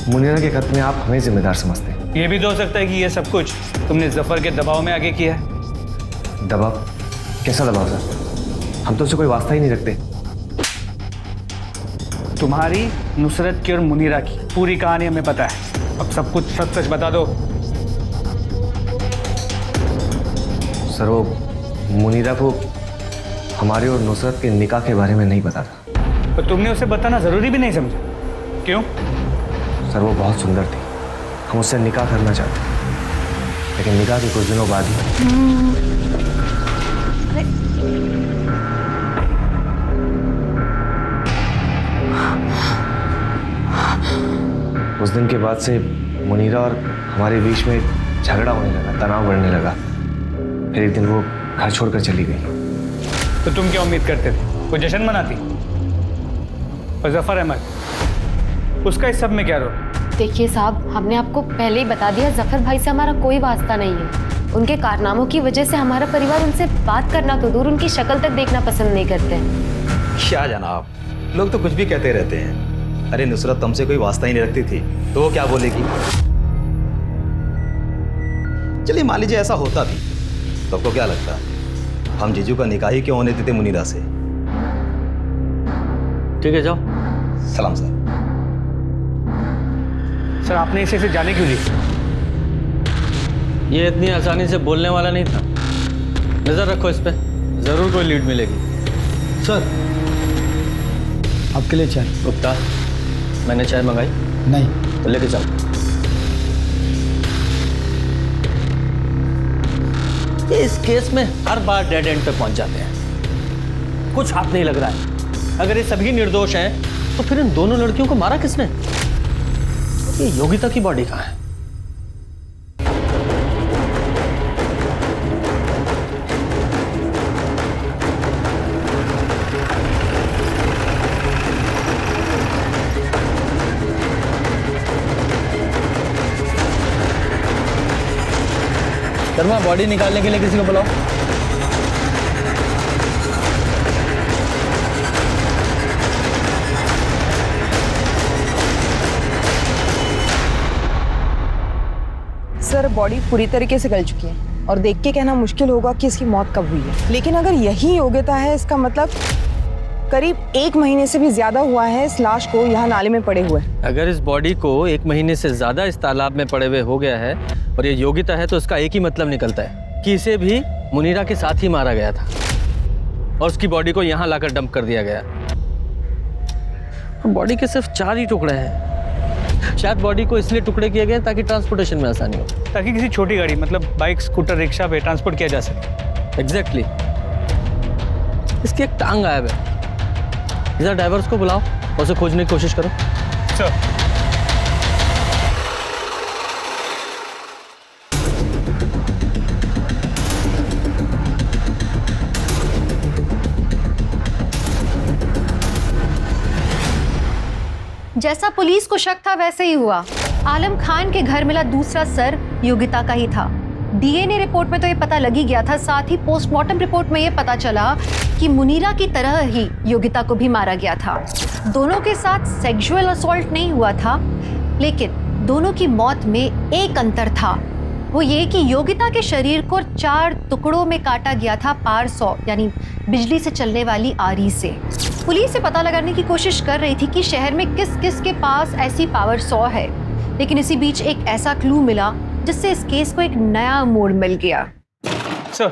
मुनीरा के कत्ल में आप हमें जिम्मेदार समझते हैं। ये भी तो हो सकता है कि ये सब कुछ तुमने जफर के दबाव में आगे किया है। दबाव? कैसा दबाव सर? हम तो उससे कोई वास्ता ही नहीं रखते। तुम्हारी, नुसरत की और मुनीरा की पूरी कहानी हमें पता है। अब सब कुछ सच सच बता दो। सर वो मुनीरा को हमारे और नुसरत के निकाह के बारे में नहीं पता था। तो तुमने उसे बताना जरूरी भी नहीं समझा? क्यों? सर वो बहुत सुंदर थी, हम उससे निकाह करना चाहते, लेकिन निकाह के कुछ दिनों बाद ही उस दिन के बाद से मुनीरा और हमारे बीच में झगड़ा होने लगा, तनाव बढ़ने लगा। फिर एक दिन वो घर छोड़कर चली गई। तो तुम क्या उम्मीद करते थे? वो जश्न मनाती? और जफर अहमद, उसका इस सब में क्या रोल? देखिए साहब, हमने आपको पहले ही बता दिया, जफर भाई से हमारा कोई वास्ता नहीं है। उनके कारनामों की वजह से हमारा परिवार उनसे बात करना तो दूर, उनकी शक्ल तक देखना पसंद नहीं करते। क्या जनाब, लोग तो कुछ भी कहते रहते हैं। अरे नुसरत तुमसे कोई वास्ता ही नहीं रखती थी तो वो क्या बोलेगी? चलिए मान लीजिए ऐसा होता भी तो आपको क्या लगता हम जीजू का निकाह ही क्यों होने देते मुनीरा से? ठीक है, जाओ। सलाम सर। सर आपने इसे जाने क्यों दी? ये इतनी आसानी से बोलने वाला नहीं था। नजर रखो इस पे, जरूर कोई लीड मिलेगी। सर आपके लिए चाय। गुप्ता, मैंने चाय मंगाई? नहीं। तो लेके चलो। इस केस में हर बार डेड एंड पे पहुंच जाते हैं, कुछ हाथ नहीं लग रहा है। अगर ये सभी निर्दोष हैं तो फिर इन दोनों लड़कियों को मारा किसने? ये योगिता की बॉडी कहाँ है? शर्मा, बॉडी निकालने के लिए किसी को बुलाओ। सर बॉडी पूरी तरीके से गल चुकी है और देख के कहना मुश्किल होगा कि इसकी मौत कब हुई है, लेकिन अगर यही योग्यता है इसका मतलब करीब 1 महीने से भी ज्यादा हुआ है इस लाश को यहाँ नाले में पड़े हुए। अगर इस बॉडी को 1 महीने से ज्यादा इस तालाब में पड़े हुए हो गया है और ये योगिता है तो इसका एक ही मतलब निकलता है कि इसे भी मुनीरा के साथ ही मारा गया था और उसकी बॉडी को यहाँ लाकर डंप कर दिया गया। बॉडी के सिर्फ 4 ही टुकड़े हैं। शायद बॉडी को इसलिए टुकड़े किए गए ताकि ट्रांसपोर्टेशन में आसानी हो, ताकि किसी छोटी गाड़ी मतलब बाइक, स्कूटर, रिक्शा पे ट्रांसपोर्ट किया जा सके। एग्जैक्टली। इसकी एक टांग गायब है। इधर ड्राइवर्स को बुलाओ और उसे खोजने की कोशिश करो। सर जैसा पुलिस को शक था वैसे ही हुआ। आलम खान के घर मिला दूसरा सर योगिता का ही था। डीएनए रिपोर्ट में तो ये पता लग ही गया था, साथ ही पोस्टमार्टम रिपोर्ट में ये पता चला कि मुनीरा की तरह ही योगिता को भी मारा गया था। दोनों के साथ सेक्सुअल असॉल्ट नहीं हुआ था, लेकिन दोनों की मौत में एक अंतर था, वो ये कि योगिता के शरीर को 4 टुकड़ों में काटा गया था पार 100 यानी बिजली से चलने वाली आरी से। पुलिस से पता लगाने की कोशिश कर रही थी कि शहर में किस किस के पास ऐसी पावर 100 है, लेकिन इसी बीच एक ऐसा क्लू मिला जिससे इस केस को एक नया मोड़ मिल गया। सर,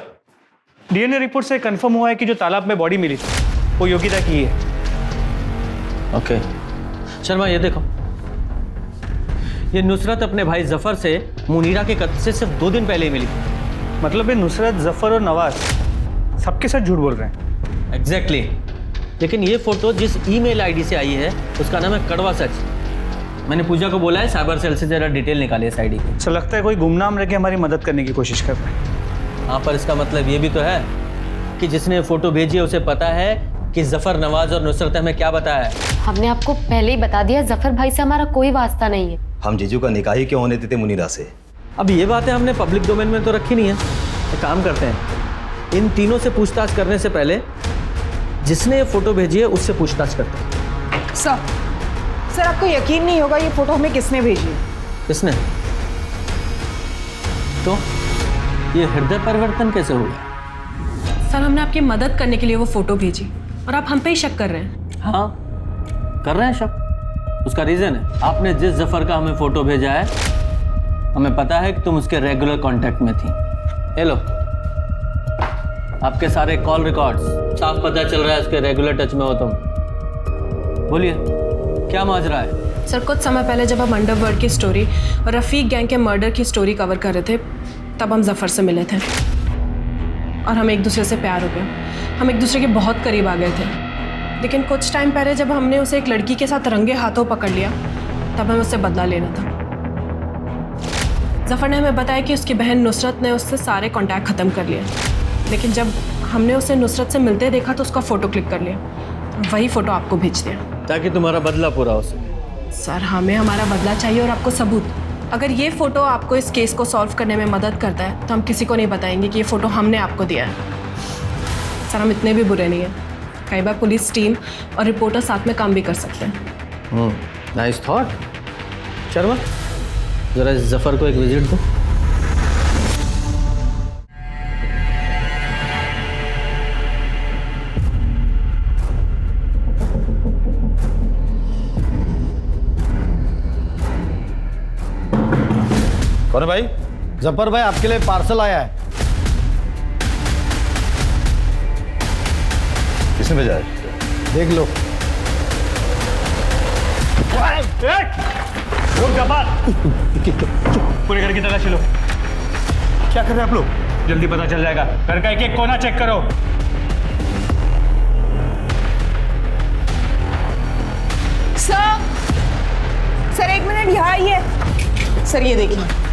डीएनए रिपोर्ट से कंफर्म हुआ है कि जो तालाब में बॉडी मिली थी वो योगिता की है। ओके शर्मा, ये देखो, ये नुसरत अपने भाई जफर से मुनीरा के कत्ल से सिर्फ 2 दिन पहले ही मिली थी। मतलब ये नुसरत, जफर और नवाज सबके साथ झूठ बोल रहे हैं। एग्जैक्टली। लेकिन ये फोटो जिस ईमेल आईडी से आई है उसका नाम है कड़वा सच। मैंने पूजा को बोला है साइबर सेल से जरा डिटेल निकालिए इस आईडी की। सर, लगता है कोई गुमनाम रह के हमारी मदद करने की कोशिश कर रहा है। हाँ, पर इसका मतलब ये भी तो है कि जिसने फोटो भेजी है उसे पता है कि जफर, नवाज और नुसरत हमें क्या बताया है। हमने आपको पहले ही बता दिया, जफर भाई से हमारा कोई वास्ता नहीं है। हम जीजू का निकाह ही क्यों होने देते मुनीरा से? अब ये बातें हमने पब्लिक डोमेन में तो रखी नहीं है। एक काम करते हैं, इन तीनों से पूछताछ करने से पहले जिसने ये फोटो भेजी है उससे पूछताछ करते हैं। सर, आपको यकीन नहीं होगा ये फोटो हमें किसने भेजी है। किसने? तो ये हृदय परिवर्तन कैसे हो गया? सर, हमने आपकी मदद करने के लिए वो फोटो भेजी और आप हम पे ही शक कर रहे हैं। हाँ, कर रहे हैं शक। उसका रीजन है, आपने जिस जफर का हमें फोटो भेजा है, हमें पता है कि तुम उसके रेगुलर कांटेक्ट में थी। ये लो, आपके सारे कॉल रिकॉर्ड्स, साफ पता चल रहा है उसके रेगुलर टच में हो तुम। बोलिए, क्या माजरा है? सर, कुछ समय पहले जब हम अंडरवर्ल्ड की स्टोरी और रफीक गैंग के मर्डर की स्टोरी कवर कर रहे थे, तब हम जफर से मिले थे और हमें एक दूसरे से प्यार हो गया। हम एक दूसरे के बहुत करीब आ गए थे। लेकिन कुछ टाइम पहले जब हमने उसे एक लड़की के साथ रंगे हाथों पकड़ लिया, तब हमें उससे बदला लेना था। जफर ने हमें बताया कि उसकी बहन नुसरत ने उससे सारे कॉन्टैक्ट ख़त्म कर लिए, लेकिन जब हमने उसे नुसरत से मिलते देखा तो उसका फ़ोटो क्लिक कर लिया, वही फ़ोटो आपको भेज दिया ताकि तुम्हारा बदला पूरा हो सके। सर, हमें हमारा बदला चाहिए और आपको सबूत। अगर ये फ़ोटो आपको इस केस को सॉल्व करने में मदद करता है तो हम किसी को नहीं बताएंगे कि ये फ़ोटो हमने आपको दिया है। सर, हम इतने भी बुरे नहीं हैं। कई बार पुलिस टीम और रिपोर्टर साथ में काम भी कर सकते हैं। Nice thought. शर्मा, जरा इस जफर को एक विजिट दो। कौन है भाई? जफर भाई, आपके लिए पार्सल आया है। किसने भेजा है? देख लो। पूरे घर की तलाशी लो। क्या कर रहे हैं आप लोग? जल्दी पता चल जाएगा। घर का एक कोना चेक करो। सर, 1 मिनट यहाँ आइए। सर, ये देखिए।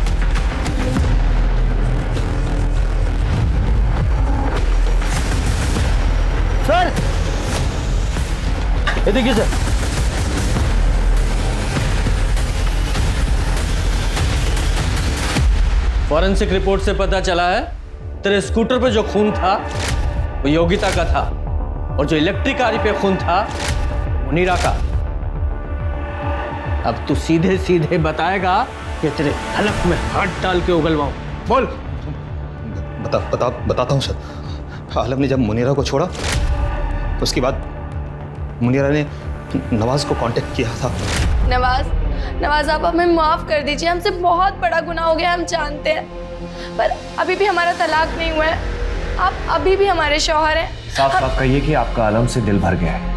सर, ये देखिए सर, फॉरेंसिक रिपोर्ट से पता चला है तेरे स्कूटर पे जो खून था वो योगिता का था और जो इलेक्ट्रिक आरी पे खून था मुनीरा का। अब तू सीधे सीधे बताएगा कि तेरे हलक में हाथ डाल के उगलवाऊं। बोल। बताता हूँ सर। आलम ने जब मुनीरा को छोड़ा तो उसके बाद मुनीरा ने नवाज को कांटेक्ट किया था। नवाज, आप हमें माफ़ कर दीजिए। हमसे बहुत बड़ा गुनाह हो गया, हम जानते हैं, पर अभी भी हमारा तलाक नहीं हुआ है। आप अभी भी हमारे शौहर हैं। साफ साफ कहिए कि आपका आलम से दिल भर गया है।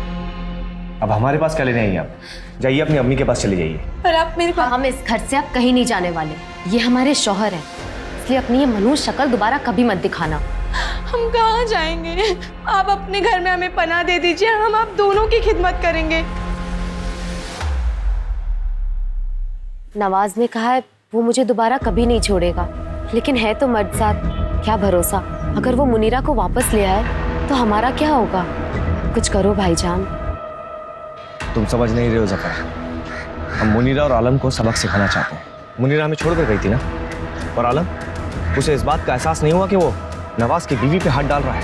अब हमारे पास क्या लेने आई आप? जाइए अपनी अम्मी के पास चले जाइए। पर आप मेरे पास, हम इस घर से अब कहीं नहीं जाने वाले। ये हमारे शौहर हैं, इसलिए अपनी ये मनुष्य शक्ल दोबारा कभी मत दिखाना। हम कहाँ जाएंगे? आप अपने घर में हमें पनाह दे दीजिए, हम आप दोनों की खिदमत करेंगे। नवाज ने कहा है वो मुझे दोबारा कभी नहीं छोड़ेगा, लेकिन है तो मर्द साथ, क्या भरोसा। अगर वो मुनीरा को वापस ले आए तो हमारा क्या होगा? कुछ करो भाईजान। तुम समझ नहीं रहे हो जफर। हम मुनीरा और आलम को सबक सिखाना चाहते हैं। मुनीरा हमें छोड़कर गई थी ना, और आलम, उसे इस बात का एहसास नहीं हुआ कि वो नवाज की बीवी पे हाथ डाल रहा है।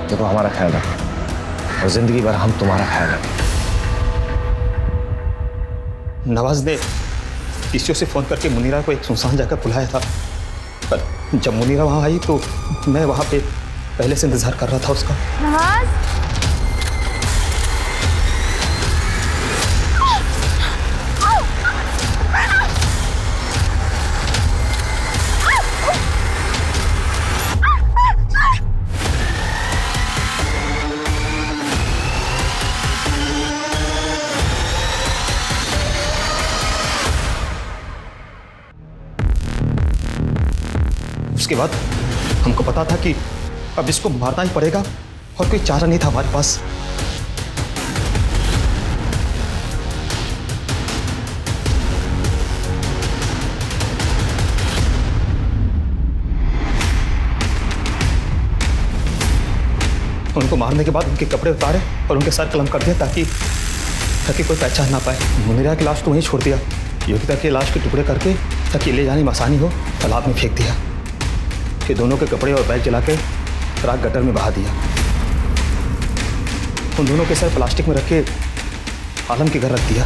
देखो, हमारा ख्याल रखो और जिंदगी भर हम तुम्हारा ख्याल रखें। नवाज ने पीसीओ से फ़ोन करके मुनीरा को एक सुनसान जगह बुलाया था, पर जब मुनीरा वहाँ आई तो मैं वहाँ पे पहले से इंतज़ार कर रहा था उसका। नवाज, उसके बाद हमको पता था कि अब इसको मारना ही पड़ेगा और कोई चारा नहीं था हमारे पास। उनको मारने के बाद उनके कपड़े उतारे और उनके सर कलम कर दिया ताकि कोई पहचान ना पाए। मुनीरा की लाश तो वहीं छोड़ दिया, योगिता की लाश के टुकड़े करके ताकि ले जाने में आसानी हो तालाब में फेंक दिया। फिर दोनों के कपड़े और बैग जला के रात गटर में बहा दिया। उन दोनों के सर प्लास्टिक में रख के आलम के घर रख दिया।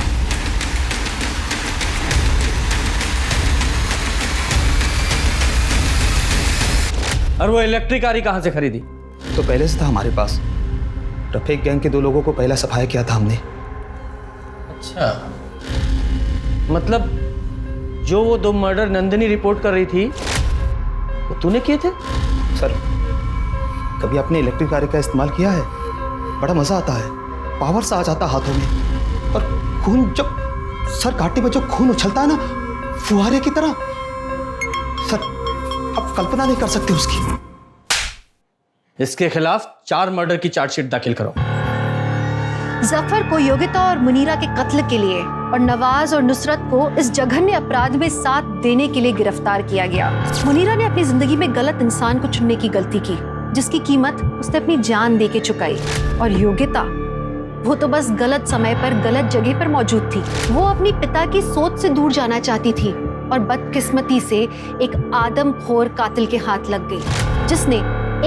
और वो इलेक्ट्रिक कार कहाँ से खरीदी? तो पहले से था हमारे पास। रफीक गैंग के 2 लोगों को पहला सफाया किया था हमने। अच्छा, मतलब जो वो 2 मर्डर नंदिनी रिपोर्ट कर रही थी वो तूने किए थे? सर, कभी आपने इलेक्ट्रिक कार का इस्तेमाल किया है? बड़ा मजा आता है, पावर सा आ जाता हाथों में, और खून जब सर काटे में जो खून उछलता है ना फुहारे की तरह, सर आप कल्पना नहीं कर सकते उसकी। इसके खिलाफ 4 मर्डर की चार्जशीट दाखिल करो। जफर को योगिता और मुनीरा के कत्ल के लिए और नवाज और नुसरत को इस जघन्य अपराध में साथ देने के लिए गिरफ्तार किया गया। मुनीरा ने अपनी जिंदगी में गलत इंसान को चुनने की गलती की, जिसकी कीमत उसने अपनी जान दे के चुकाई। और योगिता, वो तो बस गलत समय पर गलत जगह पर मौजूद थी। वो अपनी पिता की सोच से दूर जाना चाहती थी और बदकिस्मती से एक आदमखोर कातिल के हाथ लग गई, जिसने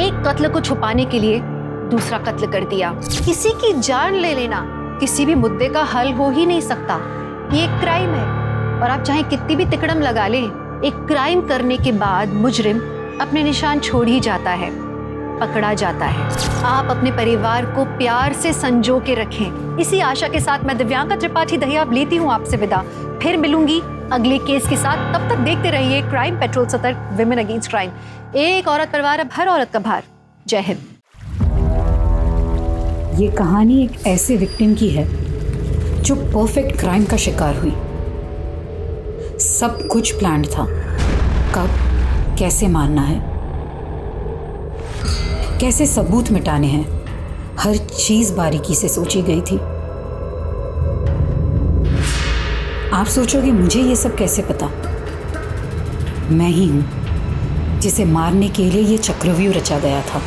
एक कत्ल को छुपाने के लिए दूसरा कत्ल कर दिया। किसी की जान ले लेना किसी भी मुद्दे का हल हो ही नहीं सकता। ये एक क्राइम है, और आप चाहे कितनी भी तिकड़म लगा लें, एक क्राइम करने के बाद मुजरिम अपने निशान छोड़ ही जाता है, पकड़ा जाता है। आप अपने परिवार को प्यार से संजो के रखें। इसी आशा के साथ मैं दिव्यांका त्रिपाठी दहिया लेती हूँ आपसे विदा। फिर मिलूंगी अगले केस के साथ। तब तक देखते रहिए क्राइम पेट्रोल सतर्क, विमेन अगेंस्ट क्राइम। एक औरत परिवार, अब हर औरत का भार। जय हिंद। ये कहानी एक ऐसे विक्टिम की है जो परफेक्ट क्राइम का शिकार हुई। सब कुछ प्लान्ड था, कब कैसे मारना है, कैसे सबूत मिटाने हैं, हर चीज बारीकी से सोची गई थी। आप सोचोगे मुझे ये सब कैसे पता? मैं ही हूं जिसे मारने के लिए ये चक्रव्यूह रचा गया था।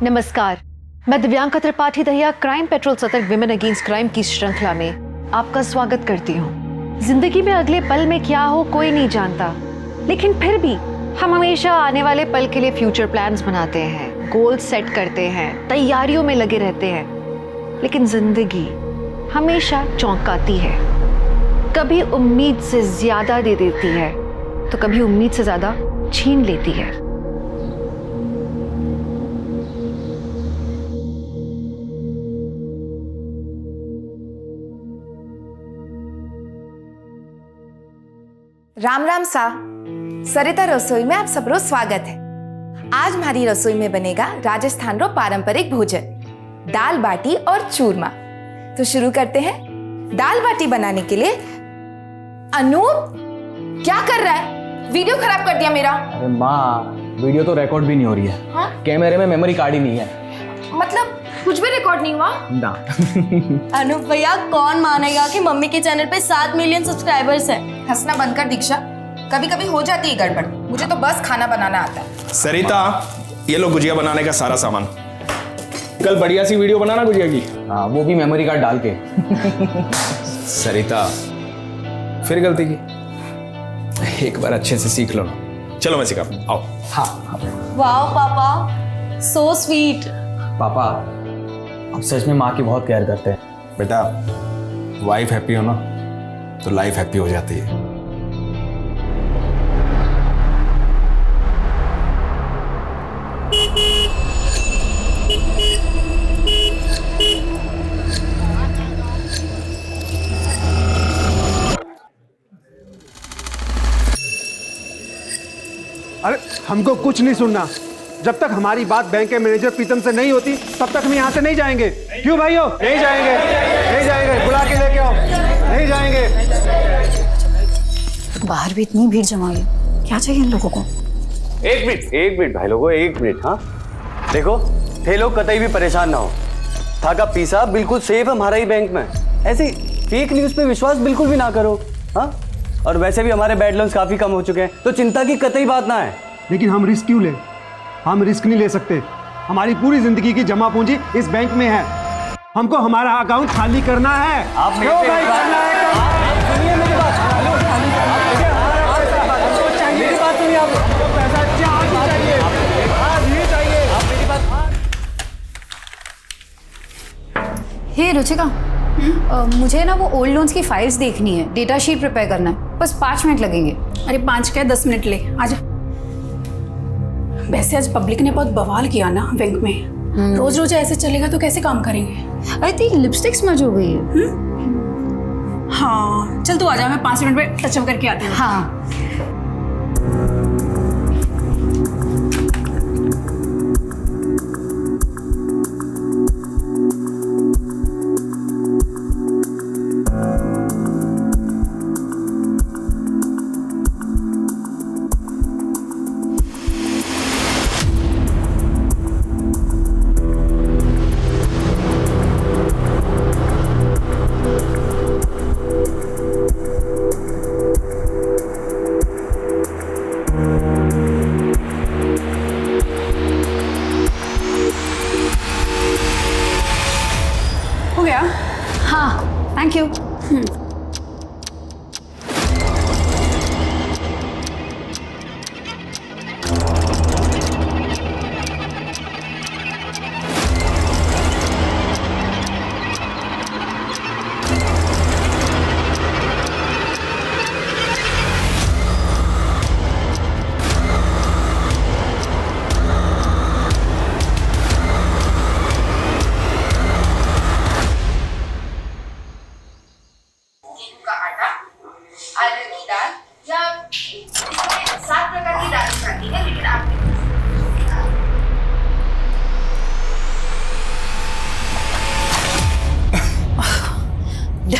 नमस्कार, मैं दिव्यांका त्रिपाठी दहिया क्राइम पेट्रोल सतर्क, विमेन अगेंस्ट क्राइम की श्रृंखला में आपका स्वागत करती हूँ। जिंदगी में अगले पल में क्या हो कोई नहीं जानता, लेकिन फिर भी हम हमेशा आने वाले पल के लिए फ्यूचर प्लान्स बनाते हैं, गोल सेट करते हैं, तैयारियों में लगे रहते हैं। लेकिन जिंदगी हमेशा चौंकाती है, कभी उम्मीद से ज्यादा दे देती है तो कभी उम्मीद से ज्यादा छीन लेती है। राम राम सा, सरिता रसोई में आप सबरो स्वागत है। आज हमारी रसोई में बनेगा राजस्थान रो पारंपरिक भोजन, दाल बाटी और चूरमा। तो शुरू करते हैं। दाल बाटी बनाने के लिए अनूप क्या कर रहा है? वीडियो खराब कर दिया मेरा। अरे माँ, वीडियो तो रिकॉर्ड भी नहीं हो रही है। हाँ? कैमरे में मेमोरी कार्ड ही नहीं है। मतलब कुछ भी रिकॉर्ड नहीं हुआ ना। अनूप भैया, कौन मानेगा कि मम्मी के चैनल पे 7 मिलियन सब्सक्राइबर्स हैं। हंसना बंद कर दीक्षा, कभी कभी हो जाती है गड़बड़। मुझे तो बस खाना बनाना आता है। सरिता, ये लो गुजिया बनाने का सारा सामान। कल बढ़िया सी वीडियो बनाना गुजिया की। हाँ, वो भी मेमोरी कार्ड डाल के। सरिता फिर गलती की, एक बार अच्छे से सीख लो ना। चलो मैं सिखाता हूं, आओ। हाँ वाह पापा, सो स्वीट। पापा आप सच में माँ की बहुत केयर करते हैं। बेटा वाइफ हैप्पी हो ना तो लाइफ हैप्पी हो जाती है। अरे हमको कुछ नहीं सुनना। जब तक हमारी बात बैंक के मैनेजर प्रीतम से नहीं होती तब तक हम यहाँ से नहीं जाएंगे। क्यों भाइयों? नहीं जाएंगे, नहीं जाएंगे। बुला के लेके आओ, नहीं जाएंगे। बाहर भी इतनी भीड़ जमा है, क्या चाहिए इन लोगों को? एक मिनट भाई लोगों, एक मिनट। हाँ देखो, थे लोग कतई भी परेशान ना हो। था का पीसा बिल्कुल सेफ है हमारा ही बैंक में। ऐसे फेक न्यूज पे विश्वास बिल्कुल भी ना करो। हाँ, और वैसे भी हमारे बैड लोन्स काफी कम हो चुके हैं, तो चिंता की कतई बात ना है। लेकिन हम रिस्क क्यों ले? हम रिस्क नहीं ले सकते। हमारी पूरी जिंदगी की जमा पूंजी इस बैंक में है। हमको हमारा अकाउंट खाली करना है। आप क्यों भाई करना है? सुनिए मेरी बात, मेरी बात सुनिए। आप पैसा आज ही चाहिए, आज ही चाहिए। आप मेरी बात। हे रुचिका, मुझे ना वो ओल्ड लोन्स की फाइल्स देखनी है, डेटा शीट प्रिपेयर करना है। बस 5 मिनट लगेंगे। अरे 5 क्या 10 मिनट ले, आजा। वैसे आज पब्लिक ने बहुत बवाल किया ना बैंक में। रोज रोज ऐसे चलेगा तो कैसे काम करेंगे? अरे तेरी लिपस्टिक स्मज हो गई है। हाँ चल तू आजा, मैं 5 मिनट में टचअप करके आती हूँ। हाँ हो गया? हाँ थैंक यू।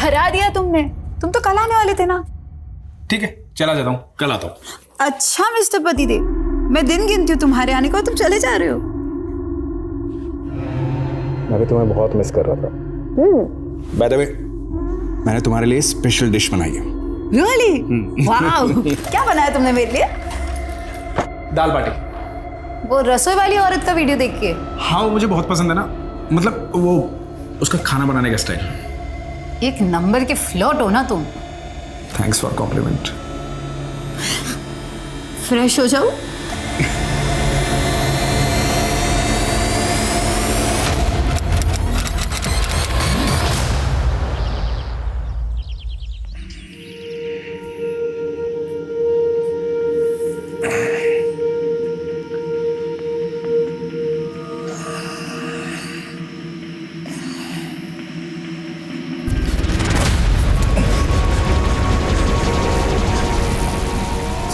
डरा दिया तुमने। तुम तो कल आने वाले थे ना। ठीक है चला जाता हूँ, कल आता हूँ। अच्छा मिस्टर पतिदेव, मैं दिन गिनती हूँ तुम्हारे आने को, तुम चले जा रहे हो। मैं भी तुम्हें बहुत मिस कर रहा था। बाय द वे, मैंने तुम्हारे लिए स्पेशल डिश बनाई है। रियली? वाओ, क्या बनाया तुमने मेरे लिए? दाल बाटी। वो रसोई वाली औरत का वीडियो देख के? हाँ वो मुझे बहुत पसंद है ना, मतलब वो उसका खाना बनाने का स्टाइल। एक नंबर के फ्लर्ट हो ना तुम। Thanks for complement. फ्रेश हो जाओ।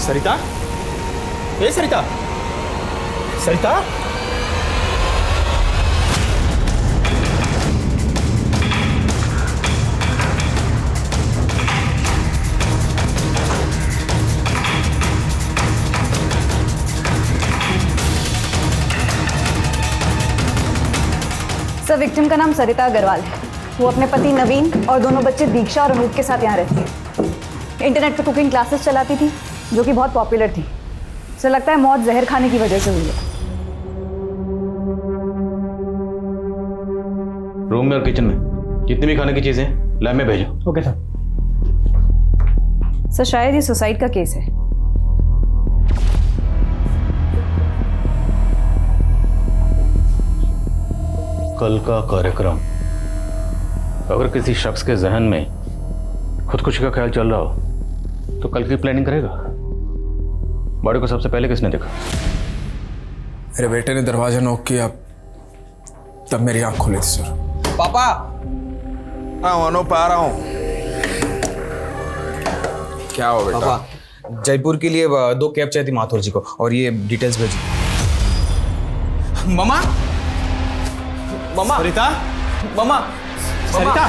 सरिता, ए सरिता, सरिता, सर विक्टिम का नाम सरिता अग्रवाल है। वो अपने पति नवीन और दोनों बच्चे दीक्षा और अनूप के साथ यहाँ रहती है। इंटरनेट पर कुकिंग क्लासेस चलाती थी जो कि बहुत पॉपुलर थी। सर लगता है मौत जहर खाने की वजह से हुई है। रूम में और किचन में जितनी भी खाने की चीजें लैब में भेजो। Okay sir. सर शायद ये सुसाइड का केस है। कल का कार्यक्रम, अगर किसी शख्स के जहन में खुदकुशी का ख्याल चल रहा हो तो कल की प्लानिंग करेगा। बॉडी को सबसे पहले किसने देखा? मेरे बेटे ने दरवाजा नॉक किया, तब मेरी आंख खुली थी सर। पापा आ रहा हूँ। क्या हो बेटा? पापा जयपुर के लिए 2 कैब चाहिए थी माथुर जी को, और ये डिटेल्स भेजी। ममा ममा सरिता, ममा सरिता,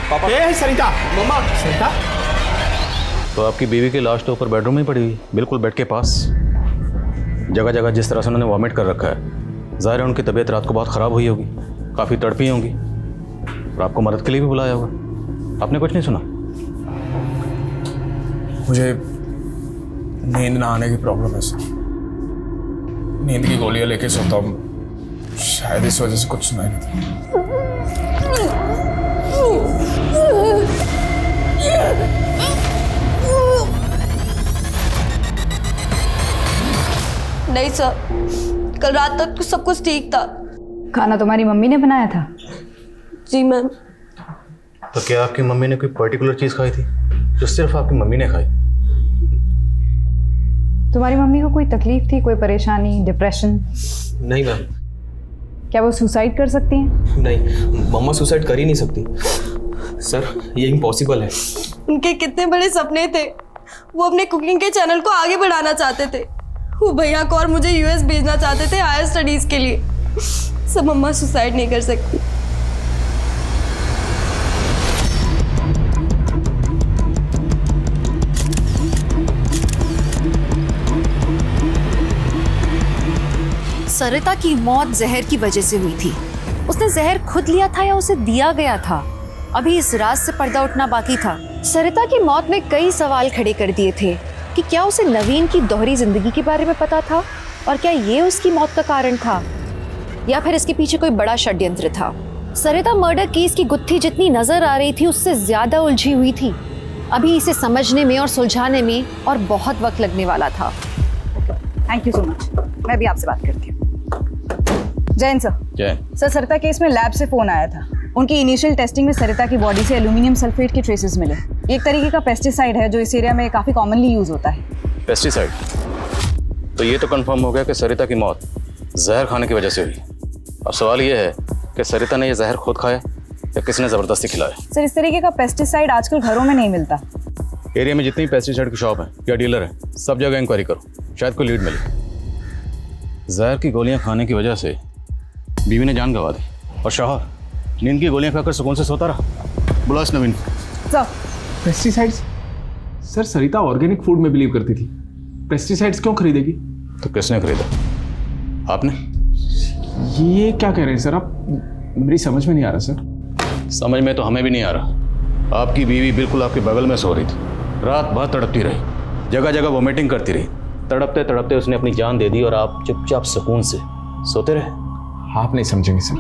पापा ये है सरिता, ममा सरिता। तो आपकी बीवी की लाश तो ऊपर बेडरूम में पड़ी हुई, बिल्कुल बेड के पास। जगह जगह जिस तरह से उन्होंने वॉमिट कर रखा है, जाहिर है उनकी तबीयत रात को बहुत ख़राब हुई होगी, काफ़ी तड़पी होंगी, और आपको मदद के लिए भी बुलाया होगा। आपने कुछ नहीं सुना? मुझे नींद ना आने की प्रॉब्लम है सर। नींद की गोलियां लेके सोता हूँ, शायद इस वजह से कुछ सुनाई नहीं देता। नहीं सर, कल रात तक तो सब कुछ ठीक था। खाना तुम्हारी मम्मी ने बनाया था? जी मैम। तो क्या आपकी मम्मी ने कोई पर्टिकुलर चीज़ खाई थी जो सिर्फ आपकी मम्मी ने खाई? तुम्हारी मम्मी को कोई तकलीफ थी, कोई परेशानी, डिप्रेशन? नहीं मैम। क्या वो सुसाइड कर सकती हैं? नहीं, मम्मा सुसाइड कर ही नहीं सकती सर, ये इम्पॉसिबल है। उनके कितने बड़े सपने थे, वो अपने कुकिंग के चैनल को आगे बढ़ाना चाहते थे। वो भैया को और मुझे यूएस भेजना चाहते थे हायर स्टडीज के लिए। सब मम्मा सुसाइड नहीं कर सकती। सरिता की मौत जहर की वजह से हुई थी। उसने जहर खुद लिया था या उसे दिया गया था? अभी इस राज से पर्दा उठना बाकी था। सरिता की मौत में कई सवाल खड़े कर दिए थे कि क्या उसे नवीन की दोहरी जिंदगी के बारे में पता था, और क्या ये उसकी मौत का कारण था, या फिर इसके पीछे कोई बड़ा षड्यंत्र था। सरिता मर्डर केस की गुत्थी जितनी नजर आ रही थी उससे ज्यादा उलझी हुई थी। अभी इसे समझने में और सुलझाने में और बहुत वक्त लगने वाला था। Thank you so much. मैं भी आपसे बात करती हूँ। जैन सर। जैन सर, सरिता केस में लैब से फोन आया था। उनकी इनिशियल टेस्टिंग में सरिता की बॉडी से एल्यूमिनियम सल्फेट के ट्रेसेस मिले। ये एक तरीके का पेस्टिसाइड है जो इस एरिया में काफी कॉमनली यूज होता है। पेस्टिसाइड? तो ये तो कंफर्म हो गया कि सरिता की मौत जहर खाने की वजह से हुई। अब सवाल ये है कि सरिता ने ये जहर खुद खाया या किसने ज़बरदस्ती खिलाया? सर, इस तरीके का पेस्टिसाइड आजकल घरों में नहीं मिलता। एरिया में जितनी पेस्टिसाइड की शॉप है या डीलर है, सब जगह इंक्वायरी करो, शायद कोई लीड मिले। जहर की गोलियां खाने की वजह से बीवी ने जान गंवा दी, और शौहर नींद की गोलियां खाकर सुकून से सोता रहा। बुला इस Naveen. Sir, pesticides? Sir, Sarita organic food में बिलीव करती थी, पेस्टिसाइड्स क्यों खरीदेगी? तो किसने खरीदा? आपने? ये क्या कह रहे हैं सर आप? मेरी समझ में नहीं आ रहा सर। समझ में तो हमें भी नहीं आ रहा। आपकी बीवी बिल्कुल आपके बगल में सो रही थी, रात भर तड़पती रही, जगह जगह वोमिटिंग करती रही। तड़पते तड़पते उसने अपनी जान दे दी और आप चुपचाप सुकून से सोते रहे। आप नहीं समझेंगे सर,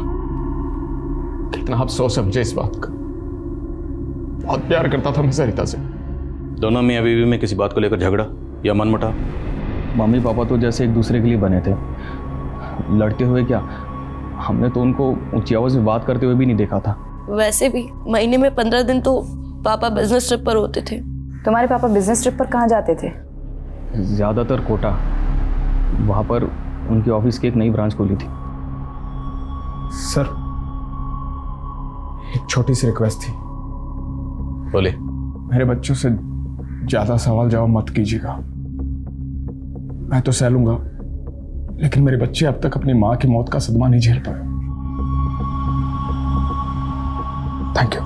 कितना आप सोच समझे इस बात का। बहुत प्यार करता था मैं सरिता से। दोनों मियां बीवी में किसी बात को लेकर झगड़ा या मनमुटाव? मम्मी पापा तो जैसे एक दूसरे के लिए बने थे, लड़ते हुए क्या, हमने तो उनको ऊंची आवाज में बात करते हुए भी नहीं देखा था। वैसे भी महीने में 15 दिन तो पापा बिजनेस ट्रिप पर होते थे। तुम्हारे पापा बिजनेस ट्रिप पर कहाँ जाते थे? ज़्यादातर कोटा। वहाँ पर उनकी ऑफिस की एक नई ब्रांच खोली थी। सर, एक छोटी सी रिक्वेस्ट थी। बोले। मेरे बच्चों से ज़्यादा सवाल जवाब मत कीजिएगा। मैं तो सह लूंगा, लेकिन मेरे बच्चे अब तक अपनी माँ की मौत का सदमा नहीं झेल पाए। Thank you.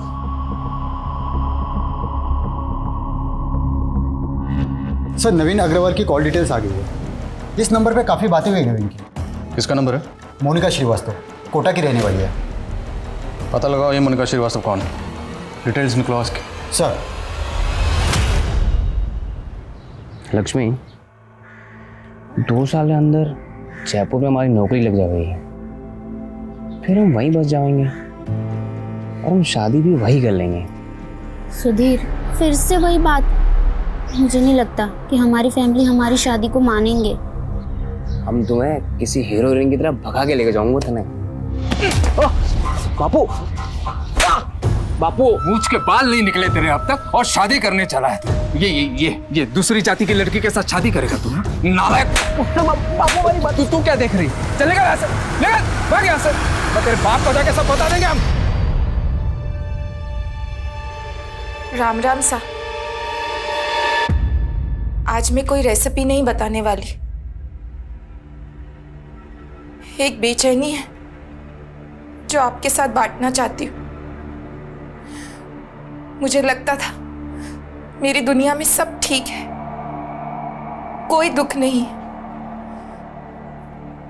सर, नवीन अग्रवाल की कॉल डिटेल्स आ गई है। इस नंबर पे काफ़ी बातें हुई नवीन की। किसका नंबर है? मोनिका श्रीवास्तव, कोटा की रहने वाली है। पता लगाओ ये मोनिका श्रीवास्तव कौन है, डिटेल्स निकलो उसकी। सर। लक्ष्मी, 2 साल के अंदर जयपुर में हमारी नौकरी लग जाएगी, फिर हम वहीं बस जाएंगे। और हम शादी भी वही कर लेंगे। सुधीर, फिर से वही बात। मुझे नहीं लगता कि हमारी फैमिली हमारी शादी को मानेंगे। हम तुम्हें किसी हीरो हीरोइन की तरह भगा के लेके जाऊंगा तुम्हें। बापू, बापू मूंछ के बाल नहीं निकले तेरे अब तक और शादी करने चला है। ये दूसरी जाति की लड़की के साथ शादी करेगा तू? नालायक। बापू वाली बात तू क्या देख रही? चलेगा यहाँ से, लेगा भाग यहाँ से। मैं तेरे बाप को जाके सब बता देंगे हम। राम राम सा। आज मैं कोई रेसिपी नहीं बताने वाली। एक बेचैनी है जो आपके साथ बांटना चाहती हूँ। मुझे लगता था मेरी दुनिया में सब ठीक है, कोई दुख नहीं है,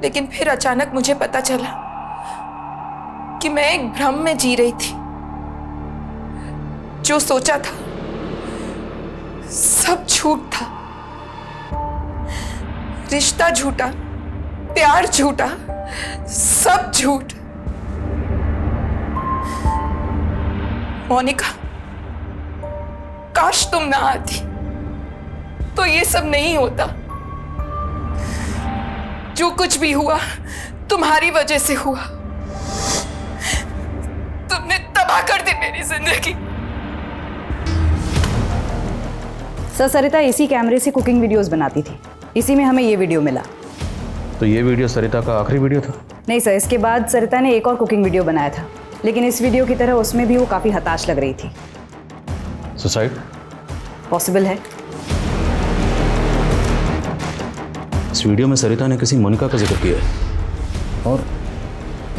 लेकिन फिर अचानक मुझे पता चला कि मैं एक भ्रम में जी रही थी। जो सोचा था सब झूठ था। रिश्ता झूठा, प्यार झूठा, सब झूठ। मोनिका, काश तुम ना आती तो ये सब नहीं होता। जो कुछ भी हुआ तुम्हारी वजह से हुआ। तुमने तबाह कर दी मेरी जिंदगी। सर, सरिता इसी कैमरे से कुकिंग वीडियोस बनाती थी। इसी में हमें ये वीडियो मिला। तो ये वीडियो सरिता का आखिरी वीडियो था? नहीं सर, इसके बाद सरिता ने एक और कुकिंग वीडियो बनाया था, लेकिन इस वीडियो की तरह उसमें भी वो काफ़ी हताश लग रही थी। सुसाइड पॉसिबल है। इस वीडियो में सरिता ने किसी मोनिका का जिक्र किया है और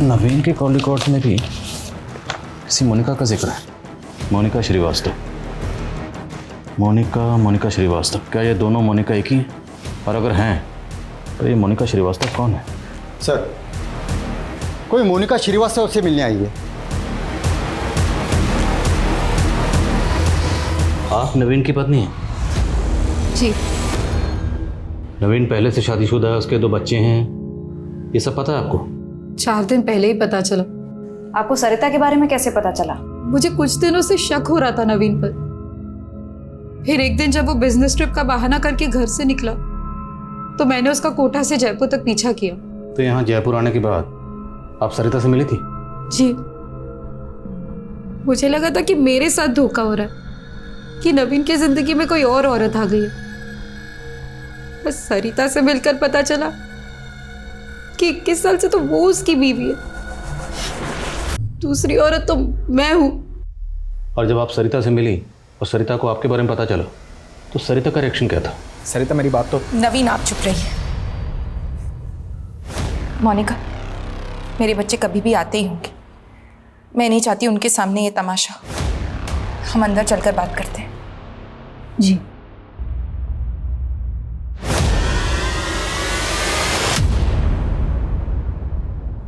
नवीन के कॉल रिकॉर्ड में भी किसी मोनिका का जिक्र है। मोनिका श्रीवास्तव। मोनिका श्रीवास्तव। क्या ये दोनों मोनिका एक ही हैं? और अगर हैं तो ये मोनिका श्रीवास्तव कौन है? सर, कोई मोनिका श्रीवास्तव से मिलने आई है। आप नवीन की पत्नी हैं? जी। नवीन पहले से शादीशुदा है, उसके 2 बच्चे हैं, ये सब पता है आपको? 4 दिन पहले ही पता चला। आपको सरिता के बारे में कैसे पता चला? मुझे कुछ दिनों से शक हो रहा था नवीन पर। फिर एक दिन जब वो बिजनेस ट्रिप का बहाना करके घर से निकला तो मैंने उसका कोटा से जयपुर तक पीछा किया। तो यहाँ जयपुर आने के बाद आप सरिता से मिली थी? जी। मुझे लगा था कि मेरे साथ धोखा हो रहा है, कि नवीन की जिंदगी में कोई और औरत आ गई है। बस सरिता से मिलकर पता चला कि 21 साल से तो वो उसकी बीवी है। दूसरी औरत तो मैं हूं। और जब आप सरिता से मिली और सरिता को आपके बारे में पता चला तो सरिता का रिएक्शन क्या था? सरिता, मेरी बात तो। नवीन, आप चुप रहिए। मोनिका, मेरे बच्चे कभी भी आते ही होंगे। मैं नहीं चाहती उनके सामने ये तमाशा। हम अंदर चलकर बात करते हैं। जी।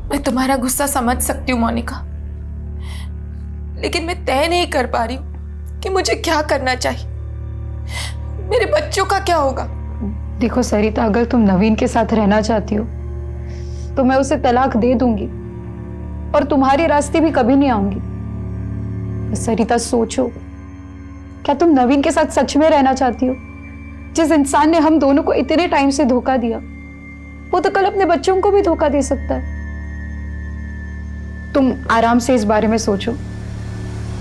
मैं तुम्हारा गुस्सा समझ सकती हूँ मोनिका, लेकिन मैं तय नहीं कर पा रही हूँ कि मुझे क्या करना चाहिए। मेरे बच्चों का क्या होगा? देखो सरिता, अगर तुम नवीन के साथ रहना चाहती हो तो मैं उसे तलाक दे दूंगी और तुम्हारे रास्ते भी कभी नहीं आऊंगी। सरिता, सोचो, क्या तुम नवीन के साथ सच में रहना चाहती हो? जिस इंसान ने हम दोनों को इतने टाइम से धोखा दिया, वो तो कल अपने बच्चों को भी धोखा दे सकता है। तुम आराम से इस बारे में सोचो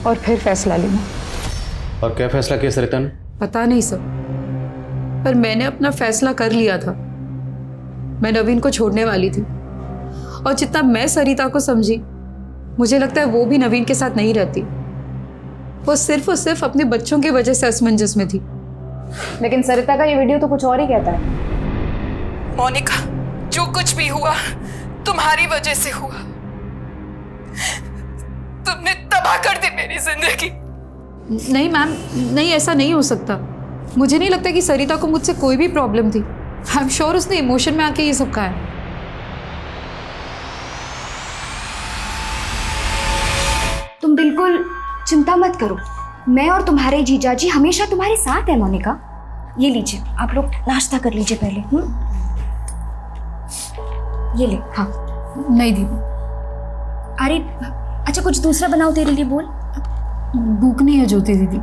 और फिर फैसला लेना। और क्या फैसला किया सरिता ने? पता नहीं सर, पर मैंने अपना फैसला कर लिया था। मैं नवीन को छोड़ने वाली थी और जितना मैं सरिता को समझी, मुझे लगता है वो भी नवीन के साथ नहीं रहती। वो सिर्फ और सिर्फ अपने बच्चों की वजह से असमंजस में थी। लेकिन सरिता का ये वीडियो तो कुछ और ही कहता है। मोनिका, जो कुछ भी हुआ तुम्हारी वजह से हुआ। तुमने तबाह कर दी मेरी जिंदगी। नहीं मैम, नहीं, ऐसा नहीं हो सकता। मुझे नहीं लगता कि सरिता को मुझसे कोई भी प्रॉब्लम थी। आई एम श्योर उसने इमोशन में आके ये सब कहा है। तुम बिल्कुल चिंता मत करो, मैं और तुम्हारे जीजा जी हमेशा तुम्हारे साथ है मोनिका। ये लीजिए, आप लोग नाश्ता कर लीजिए पहले। ये ले। हाँ। नहीं दीदी। अरे अच्छा कुछ दूसरा बनाओ तेरे लिए, बोल। भूख नहीं है ज्योति दीदी।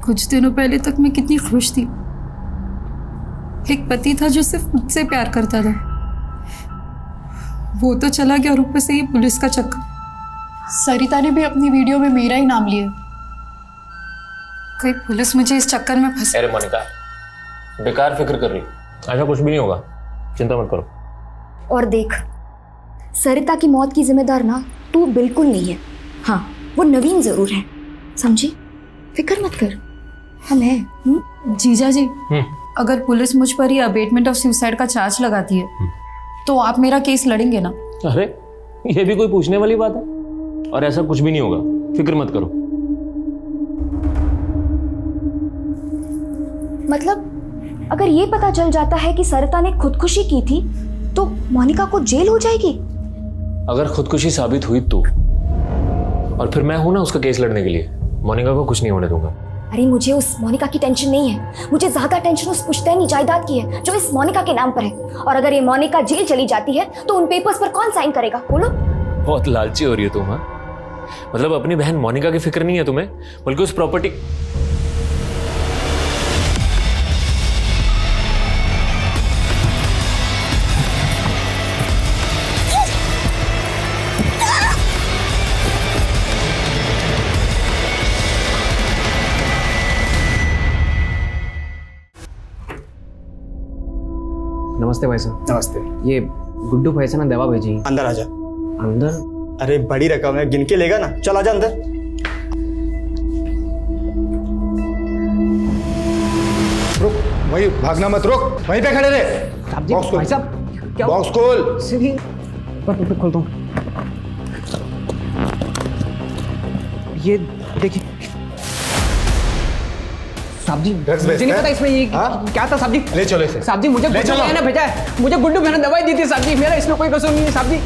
कुछ दिनों पहले तक मैं कितनी खुश थी। एक पति था जो सिर्फ मुझसे प्यार करता था, वो तो चला गया और ऊपर से ये पुलिस का चक्कर। सरिता ने भी अपनी वीडियो में मेरा ही नाम लिया। कहीं पुलिस मुझे इस चक्कर में फंस। अरे मोनिका, बेकार फिक्र कर रही, ऐसा कुछ भी नहीं होगा, चिंता मत करो। और देख, सरिता की मौत की जिम्मेदार ना तू बिल्कुल नहीं है। हाँ, वो नवीन जरूर है, समझी? फिक्र मत कर, हम हैं। जीजा जी, अगर पुलिस मुझ पर ही अबेटमेंट ऑफ सुसाइड का चार्ज लगाती है तो आप मेरा केस लड़ेंगे ना? अरे ये भी कोई पूछने वाली बात है? और ऐसा कुछ भी नहीं होगा, फिक्र मत करो। मतलब अगर ये पता चल जाता है कि सरिता ने खुदकुशी की थी तो मोनिका को जेल हो जाएगी? अगर खुदकुशी साबित हुई तो, और फिर मैं हूं ना उसका केस लड़ने के लिए, मोनिका को कुछ नहीं होने दूंगा। अरे मुझे उस मोनिका की टेंशन नहीं है, मुझे ज्यादा टेंशन उस पुश्तैनी जायदाद की है जो इस मोनिका के नाम पर है। और अगर ये मोनिका जेल चली जाती है तो उन पेपर्स पर कौन साइन करेगा, बोलो? बहुत लालची हो रही है तुम। हाँ, मतलब अपनी बहन मोनिका की फिक्र नहीं है तुम्हें, बल्कि उस प्रॉपर्टी। नमस्ते भाई साहब। नमस्ते। ये गुड्डू भाई से ना दवा भेजी। अंदर आजा। अंदर? अरे बड़ी रकम है, गिन के लेगा ना, चल आजा अंदर। रुक, वही भागना मत, रुक वहीं पे खड़े रहे। बॉक्स खोल। भाई साहब क्या? बॉक्स खोल। सीधी पर खोलता हूँ। ये देखिए साहब जी, मुझे नहीं पता इसमें ये क्या था साहब जी। ले चलो इसे। साहब जी मुझे गुड्डू भैया ने भेजा है, मुझे गुड्डू भैया ने दवाई दी थी साहब जी, मेरा इसमें कोई कसूर नहीं है साहब जी।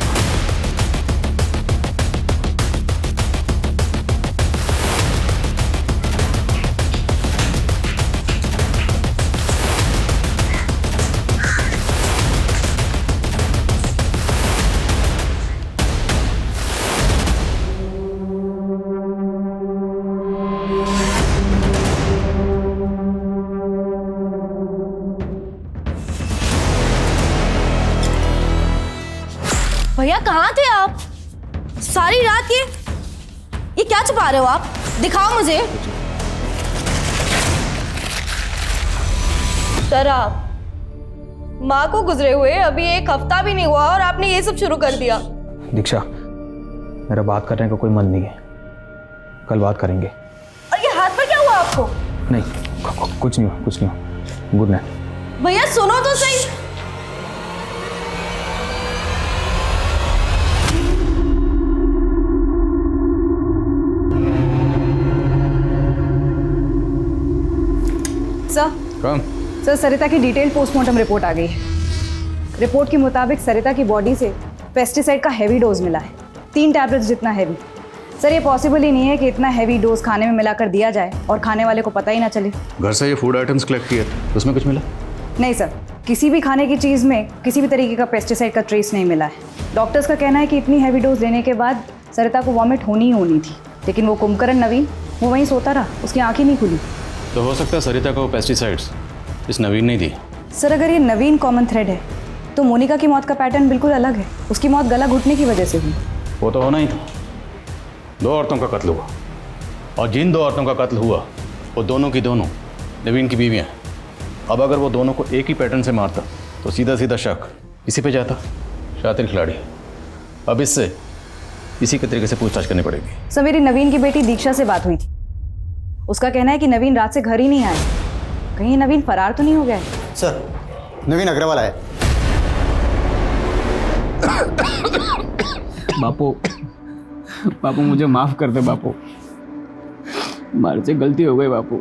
भैया कहाँ थे आप सारी रात? ये क्या छुपा रहे हो आप? दिखाओ मुझे। शराब माँ को गुजरे हुए अभी 1 हफ्ता भी नहीं हुआ और आपने ये सब शुरू कर दिया। दीक्षा, मेरा बात करने का कोई मन नहीं है, कल बात करेंगे। और ये हाथ पर क्या हुआ आपको? नहीं कुछ नहीं हुआ, कुछ नहीं हुआ। Good night. भैया सुनो तो सही। सर, सरिता की डिटेल पोस्टमार्टम रिपोर्ट आ गई है। रिपोर्ट के मुताबिक सरिता की बॉडी से पेस्टिसाइड का हैवी डोज मिला है, 3 टैबलेट्स जितना हैवी। सर, ये पॉसिबल ही नहीं है कि इतना हैवी डोज खाने में मिलाकर दिया जाए और खाने वाले को पता ही ना चले। घर से ये फूड आइटम्स कलेक्ट किए, उसमें कुछ मिला? नहीं सर, किसी भी खाने की चीज़ में किसी भी तरीके का पेस्टिसाइड का ट्रेस नहीं मिला है। डॉक्टर्स का कहना है कि इतनी हैवी डोज लेने के बाद सरिता को वॉमिट होनी ही होनी थी, लेकिन वो कुंभकर्ण नवीन वो वहीं सोता रहा, उसकी आँखें नहीं खुली। तो हो सकता है सरिता को पेस्टिसाइड्स इस नवीन ने दी। सर, अगर ये नवीन कॉमन थ्रेड है तो मोनिका की मौत का पैटर्न बिल्कुल अलग है। उसकी मौत गला घुटने की वजह से हुई। वो तो होना ही था, 2 औरतों का कत्ल हुआ, और जिन 2 औरतों का कत्ल हुआ वो दोनों की दोनों नवीन की बीवियाँ। अब अगर वो दोनों को एक ही पैटर्न से मारता तो सीधा सीधा शक इसी पे जाता। शातिर खिलाड़ी। अब इससे इसी के तरीके से पूछताछ करनी पड़ेगी। सर, मेरी नवीन की बेटी दीक्षा से बात हुई थी। उसका कहना है कि नवीन रात से घर ही नहीं आया। कहीं नवीन फरार तो नहीं हो गया है? सर, नवीन अग्रवाल आया। बापू मुझे माफ कर दे बापू, हमारे से गलती हो गई बापू।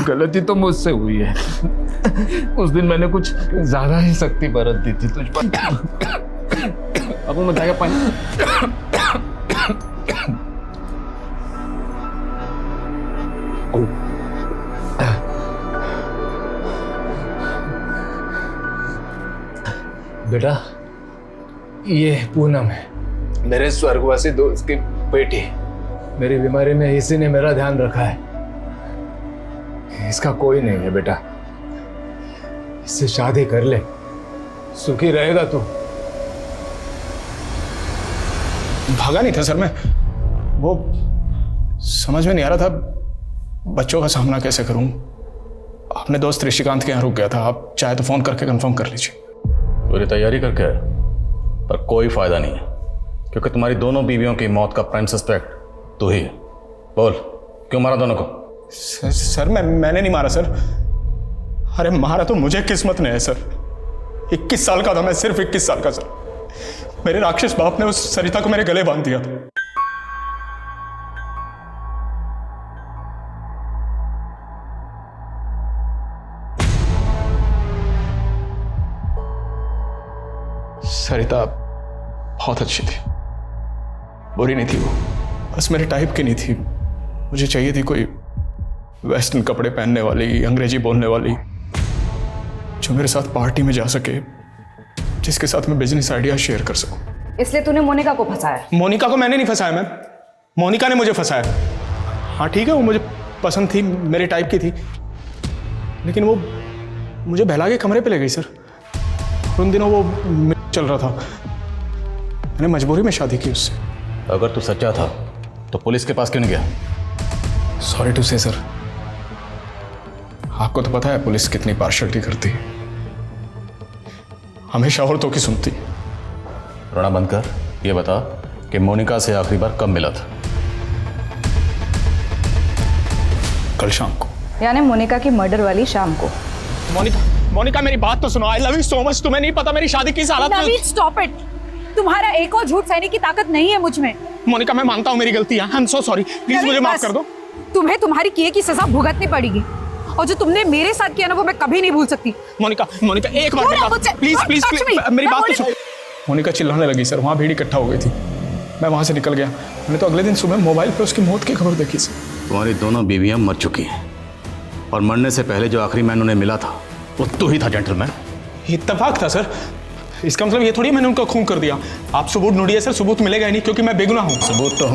गलती तो मुझसे हुई है। उस दिन मैंने कुछ ज्यादा ही सख्ती बरत दी थी तुझ पर। बापू मैं जाएगा पानी। बेटा, ये पूनम है, मेरे स्वर्गवासी दोस्त की बेटी। मेरी बीमारी में इसी ने मेरा ध्यान रखा है। इसका कोई नहीं है बेटा, इससे शादी कर ले, सुखी रहेगा तू। भागा नहीं था सर मैं, वो समझ में नहीं आ रहा था बच्चों का सामना कैसे करूं। अपने दोस्त ऋषिकांत के यहाँ रुक गया था, आप चाहे तो फोन करके कंफर्म कर लीजिए। पूरी तैयारी करके आए, पर कोई फायदा नहीं है, क्योंकि तुम्हारी दोनों बीवियों की मौत का प्राइम सस्पेक्ट तू ही है। बोल, क्यों मारा दोनों को? सर मैंने नहीं मारा सर। अरे मारा तो मुझे किस्मत ने है सर। 21 साल का था मैं, सिर्फ 21 साल का सर। मेरे राक्षस बाप ने उस सरिता को मेरे गले बांध दिया था। सरिता बहुत अच्छी थी, बुरी नहीं थी वो, बस मेरे टाइप की नहीं थी। मुझे चाहिए थी कोई वेस्टर्न कपड़े पहनने वाली, अंग्रेजी बोलने वाली, जो मेरे साथ पार्टी में जा सके, जिसके साथ मैं बिजनेस आइडिया शेयर कर सकूं। इसलिए तूने मोनिका को फंसाया? मोनिका को मैंने नहीं फंसाया मैम, मोनिका ने मुझे फंसाया। हाँ ठीक है, वो मुझे पसंद थी, मेरे टाइप की थी, लेकिन वो मुझे बहला के कमरे पे ले गई सर। उन दिनों वो चल रहा था, मैंने मजबूरी में शादी की उससे। अगर तू सच्चा था तो पुलिस के पास क्यों नहीं गया? सॉरी टू से सर, आपको तो पता है पुलिस कितनी पार्शलिटी करती है, हमेशा औरतों की सुनती। रोना बंद कर, ये बता कि मोनिका से आखिरी बार कब मिला था? कल शाम को। यानी मोनिका की मर्डर वाली शाम को। मोनिका मेरी बात तो सुनो। I love you so much. तुम्हें नहीं पता मेरी शादी किस हालत में। नवीन स्टॉप इट, तुम्हारा एक और झूठ सहने की ताकत नहीं है मुझ में। मोनिका मैं मानता हूँ मेरी गलती है, I am so sorry, please मुझे माफ कर दो। तुम्हें तुम्हारी किए की सजा भुगतनी पड़ेगी, और जो तुमने मेरे साथ किया ना वो मैं कभी नहीं भूल सकती। मोनिका एक बार प्लीज मेरी बात तो सुनो। मोनिका चिल्लाने लगी सर, वहाँ भीड़ इकट्ठा हो गई थी, मैं वहाँ से निकल गया। मैंने तो अगले दिन सुबह मोबाइल पे उसकी मौत की खबर देखी सर। तुम्हारी दोनों बीवियां मर चुकी हैं, और मरने से पहले जो आखिरी मैन उन्हें मिला था वो तू ही था जेंटलमैन। इत्तेफाक था सर, इसका मतलब ये थोड़ी मैंने उनका खून कर दिया। आप सबूत ढूंढिए सर, सबूत मिलेगा ही नहीं, क्योंकि मैं बेगुनाह हूँ। सबूत तो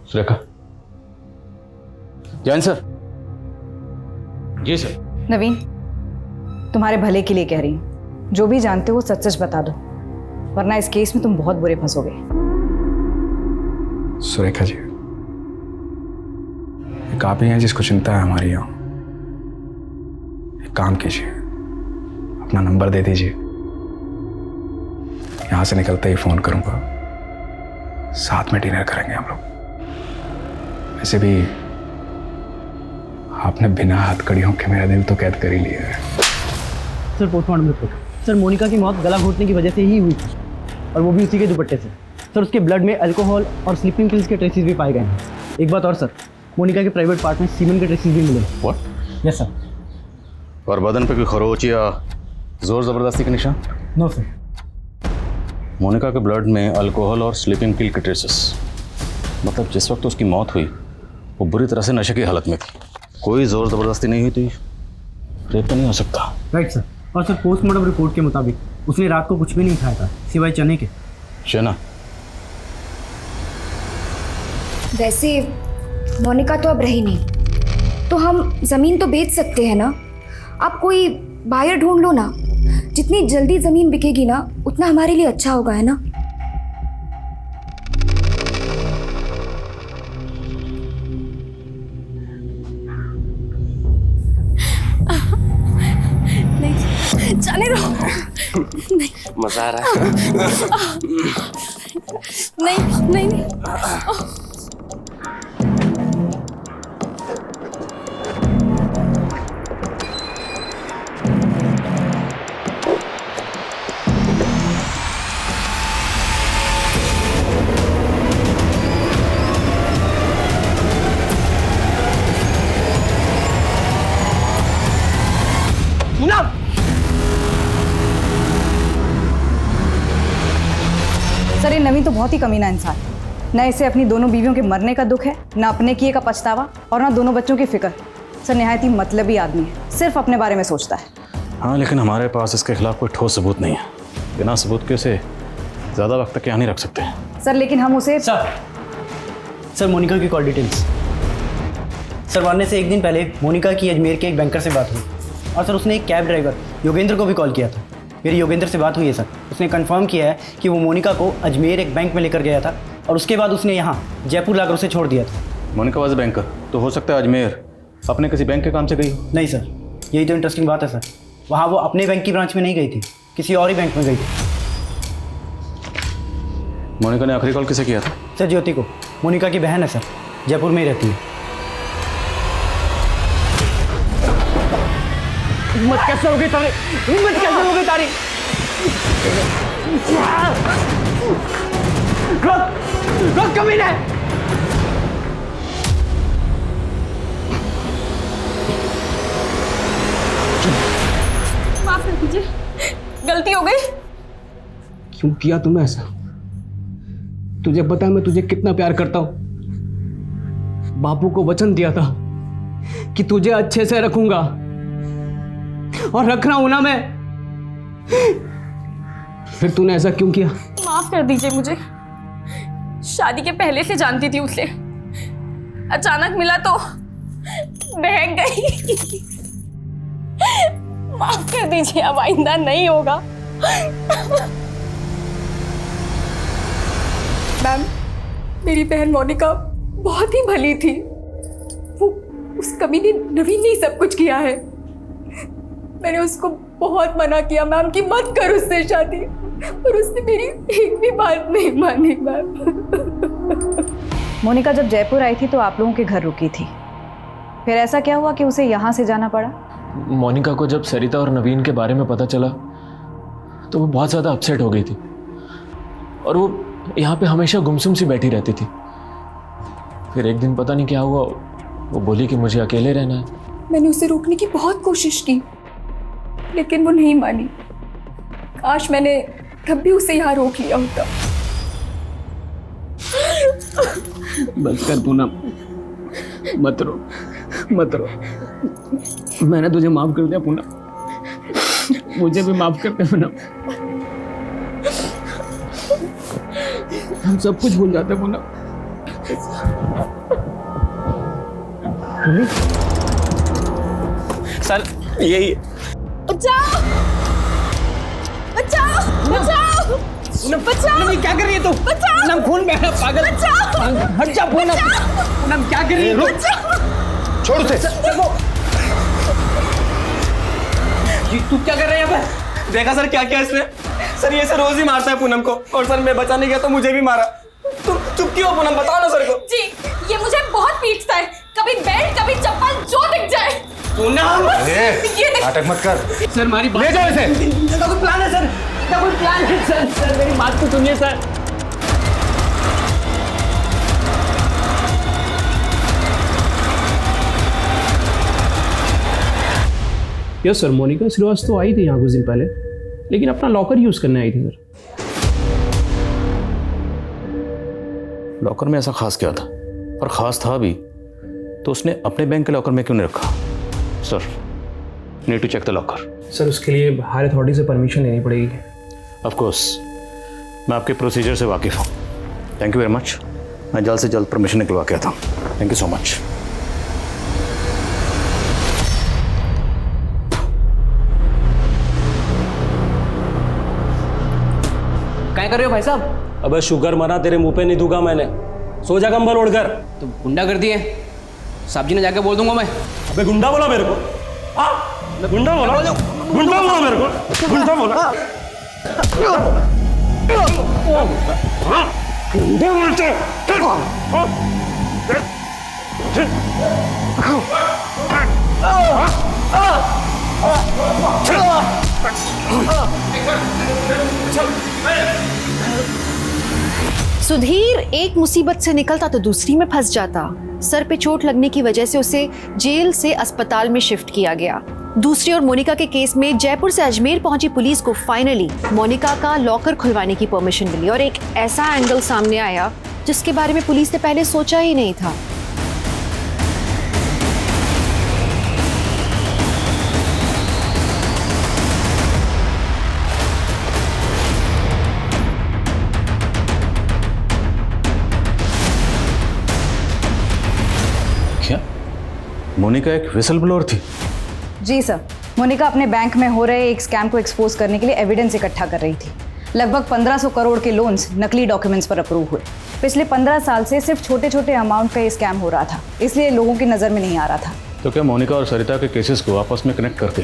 सुरेखा। जैन सर। जी सर। नवीन, तुम्हारे भले के लिए कह रही हूँ, जो भी जानते हो सच सच बता दो, वरना इस केस में तुम बहुत बुरे फंसोगे। सुरेखा जी, एक आप ही हैं जिसको चिंता है हमारी यहाँ। एक काम कीजिए, अपना नंबर दे दीजिए, यहाँ से निकलते ही फोन करूंगा, साथ में डिनर करेंगे हम लोग। वैसे भी आपने बिना हथकड़ियों के मेरा दिल तो कैद कर ही लिया है। Sir postmortem report. Sir Monica की मौत गला घोटने की वजह से ही हुई थी, और वो भी उसी के दुपट्टे से। सर उसके ब्लड में अल्कोहल और स्लीपिंग पिल्स के ट्रेसेस भी पाए गए हैं। एक बात और सर, मोनिका के प्राइवेट पार्ट में सीमेंट के ट्रेसेस भी मिले। व्हाट? Yes sir. और बदन पे कोई खरोच या जोर जबरदस्ती के निशान? No sir. मोनिका के ब्लड में अल्कोहल और स्लीपिंग पिल के ट्रेसेस, मतलब जिस वक्त उसकी मौत हुई वो बुरी तरह से नशे की हालत में थी, कोई जोर जबरदस्ती नहीं हुई थी, रेप तो नहीं हो सकता। Right sir. और सर पोस्टमार्टम रिपोर्ट के मुताबिक उसने रात को कुछ भी नहीं खाया था सिवाय चने के। चना? वैसे मोनिका तो अब रही नहीं, तो हम जमीन तो बेच सकते हैं ना। आप कोई बायर ढूंढ लो ना, जितनी जल्दी जमीन बिकेगी ना उतना हमारे लिए अच्छा होगा, है ना। नहीं जाने दो। नहीं मजा आ रहा है। नहीं नहीं नहीं। सर ये नवीन तो बहुत ही कमीना इंसान, न इसे अपनी दोनों बीवियों के मरने का दुख है, न अपने किए का पछतावा, और न दोनों बच्चों की फिक्र। सर निहायत ही मतलबी आदमी है, सिर्फ अपने बारे में सोचता है। हाँ, लेकिन हमारे पास इसके खिलाफ कोई ठोस सबूत नहीं है। बिना सबूत के उसे ज़्यादा वक्त तक यहाँ नहीं रख सकते। सर लेकिन हम उसे सर मोनिका की कॉल डिटेल्स। सर वारने से एक दिन पहले मोनिका की अजमेर के एक बैंकर से बात हुई और सर उसने एक कैब ड्राइवर योगेंद्र को भी कॉल किया था। मेरी योगेंद्र से बात हुई है सर, उसने कंफर्म किया है कि वो मोनिका को अजमेर एक बैंक में लेकर गया था और उसके बाद उसने यहाँ जयपुर लाकर उसे छोड़ दिया था। मोनिका वाज बैंकर, तो हो सकता है अजमेर अपने किसी बैंक के काम से गई हो। नहीं सर, यही तो इंटरेस्टिंग बात है सर, वहाँ वो अपने बैंक की ब्रांच में नहीं गई थी, किसी और ही बैंक में गई थी। मोनिका ने आखिरी कॉल किसे किया था? सर ज्योति को, मोनिका की बहन है सर, जयपुर में ही रहती है। हिम्मत कैसे हो गई तारी, हिम्मत कैसे हो गई तारी? रोक कमीने! माफ कर दीजिए, गलती हो गई। क्यों किया तूने ऐसा? तुझे पता है मैं तुझे कितना प्यार करता हूं। बापू को वचन दिया था कि तुझे अच्छे से रखूंगा और रख रहा हूं ना मैं। फिर तूने ऐसा क्यों किया? माफ कर दीजिए मुझे, शादी के पहले से जानती थी उसे, अचानक मिला तो बहक गई। माफ कर दीजिए, अब आइंदा नहीं होगा। मैम, मेरी बहन मोनिका बहुत ही भली थी, वो उस कमीने नवीन ने सब कुछ किया है। मैंने उसको बहुत मना किया मैम कि मत कर उससे शादी, पर उसने मेरी एक भी बात नहीं मानी मैम। मोनिका जब जयपुर आई थी तो आप लोगों के घर रुकी थी, फिर ऐसा क्या हुआ कि उसे यहाँ से जाना पड़ा? मोनिका को जब सरिता और नवीन के बारे में पता चला तो वो बहुत ज़्यादा अपसेट हो गई थी और वो यहाँ पे हमेशा गुमसुम सी बैठी रहती थी। फिर एक दिन पता नहीं क्या हुआ, वो बोली कि मुझे अकेले रहना है। मैंने उसे रोकने की बहुत कोशिश की, लेकिन वो नहीं मानी। काश मैंने तब भी उसे यहाँ रोक लिया होता। बस कर पूनम, मत रो, मत रो। मैंने तुझे माफ कर दिया पूनम, मुझे भी माफ कर दे पूनम। हम सब कुछ भूल जाते हैं पूनम। सर यही बचाओ, बचाओ, बचाओ, बचाओ। क्या कर रही है तू? बचाओ। पूनम खून बह रहा है, पागल। बचाओ। हट जा पूनम। पूनम क्या कर रही है? छोड़ उसे। तू क्या कर रहा है यहाँ पे? देखा सर क्या किया इसने? सर ये सर रोज ही मारता है पूनम को, और सर मैं बचाने गया तो मुझे भी मारा। तुम चुप क्यों हो पूनम, बताओ ना सर को। जी, ये मुझे बहुत पीटता है, कभी बेल्ट कभी चप्पल जो दिख जाए। पूनम, ये देख। नाटक मत कर। सर हमारी बात ले जाओ इसे। इसका कोई प्लान है सर, इसका कोई प्लान है सर। सर मेरी बात तो सुनिए sir. Yes sir, Monika Srivastava आई थी यहाँ कुछ दिन पहले, लेकिन अपना लॉकर यूज करने आई थी सर। लॉकर में ऐसा खास क्या था? और खास था भी तो उसने अपने बैंक के लॉकर में क्यों नहीं रखा? Sir need to check the locker. Sir उसके लिए हायर अथॉरिटी से परमिशन लेनी पड़ेगी। ऑफ कोर्स, मैं आपके प्रोसीजर से वाकिफ़ हूँ। Thank you very much. मैं जल्द से जल्द परमिशन निकलवा के आता हूँ। Thank you so much. क्या कर रहे हो भाई साहब? अबे शुगर मना, तेरे मुंह पे नहीं दूंगा मैंने। सो जा कंबल ओढ़कर। तो गुंडा कर दिए, साहब जी ने जाके बोल दूंगा मैं। अबे गुंडा बोला मेरे को? हाँ गुंडा बोला, गुंडा बोला मेरे को, गुंडा बोला। गुंडा बोलते सुधीर एक मुसीबत से निकलता तो दूसरी में फंस जाता। सर पे चोट लगने की वजह से उसे जेल से अस्पताल में शिफ्ट किया गया। दूसरी ओर मोनिका के केस में जयपुर से अजमेर पहुंची पुलिस को फाइनली मोनिका का लॉकर खुलवाने की परमिशन मिली और एक ऐसा एंगल सामने आया जिसके बारे में पुलिस ने पहले सोचा ही नहीं था। मोनिका एक विसल ब्लोअर थी? जी सर, मोनिका अपने बैंक में हो रहे एक स्कैम को एक्सपोज करने के लिए एविडेंस इकट्ठा कर रही थी। लगभग 1500 करोड़ के लोन्स नकली डॉक्यूमेंट्स पर अप्रूव हुए। पिछले 15 साल से सिर्फ छोटे छोटे अमाउंट का ये स्कैम हो रहा था, इसलिए लोगों की नज़र में नहीं आ रहा था। तो क्या मोनिका और सरिता के केसेस को आपस में कनेक्ट करके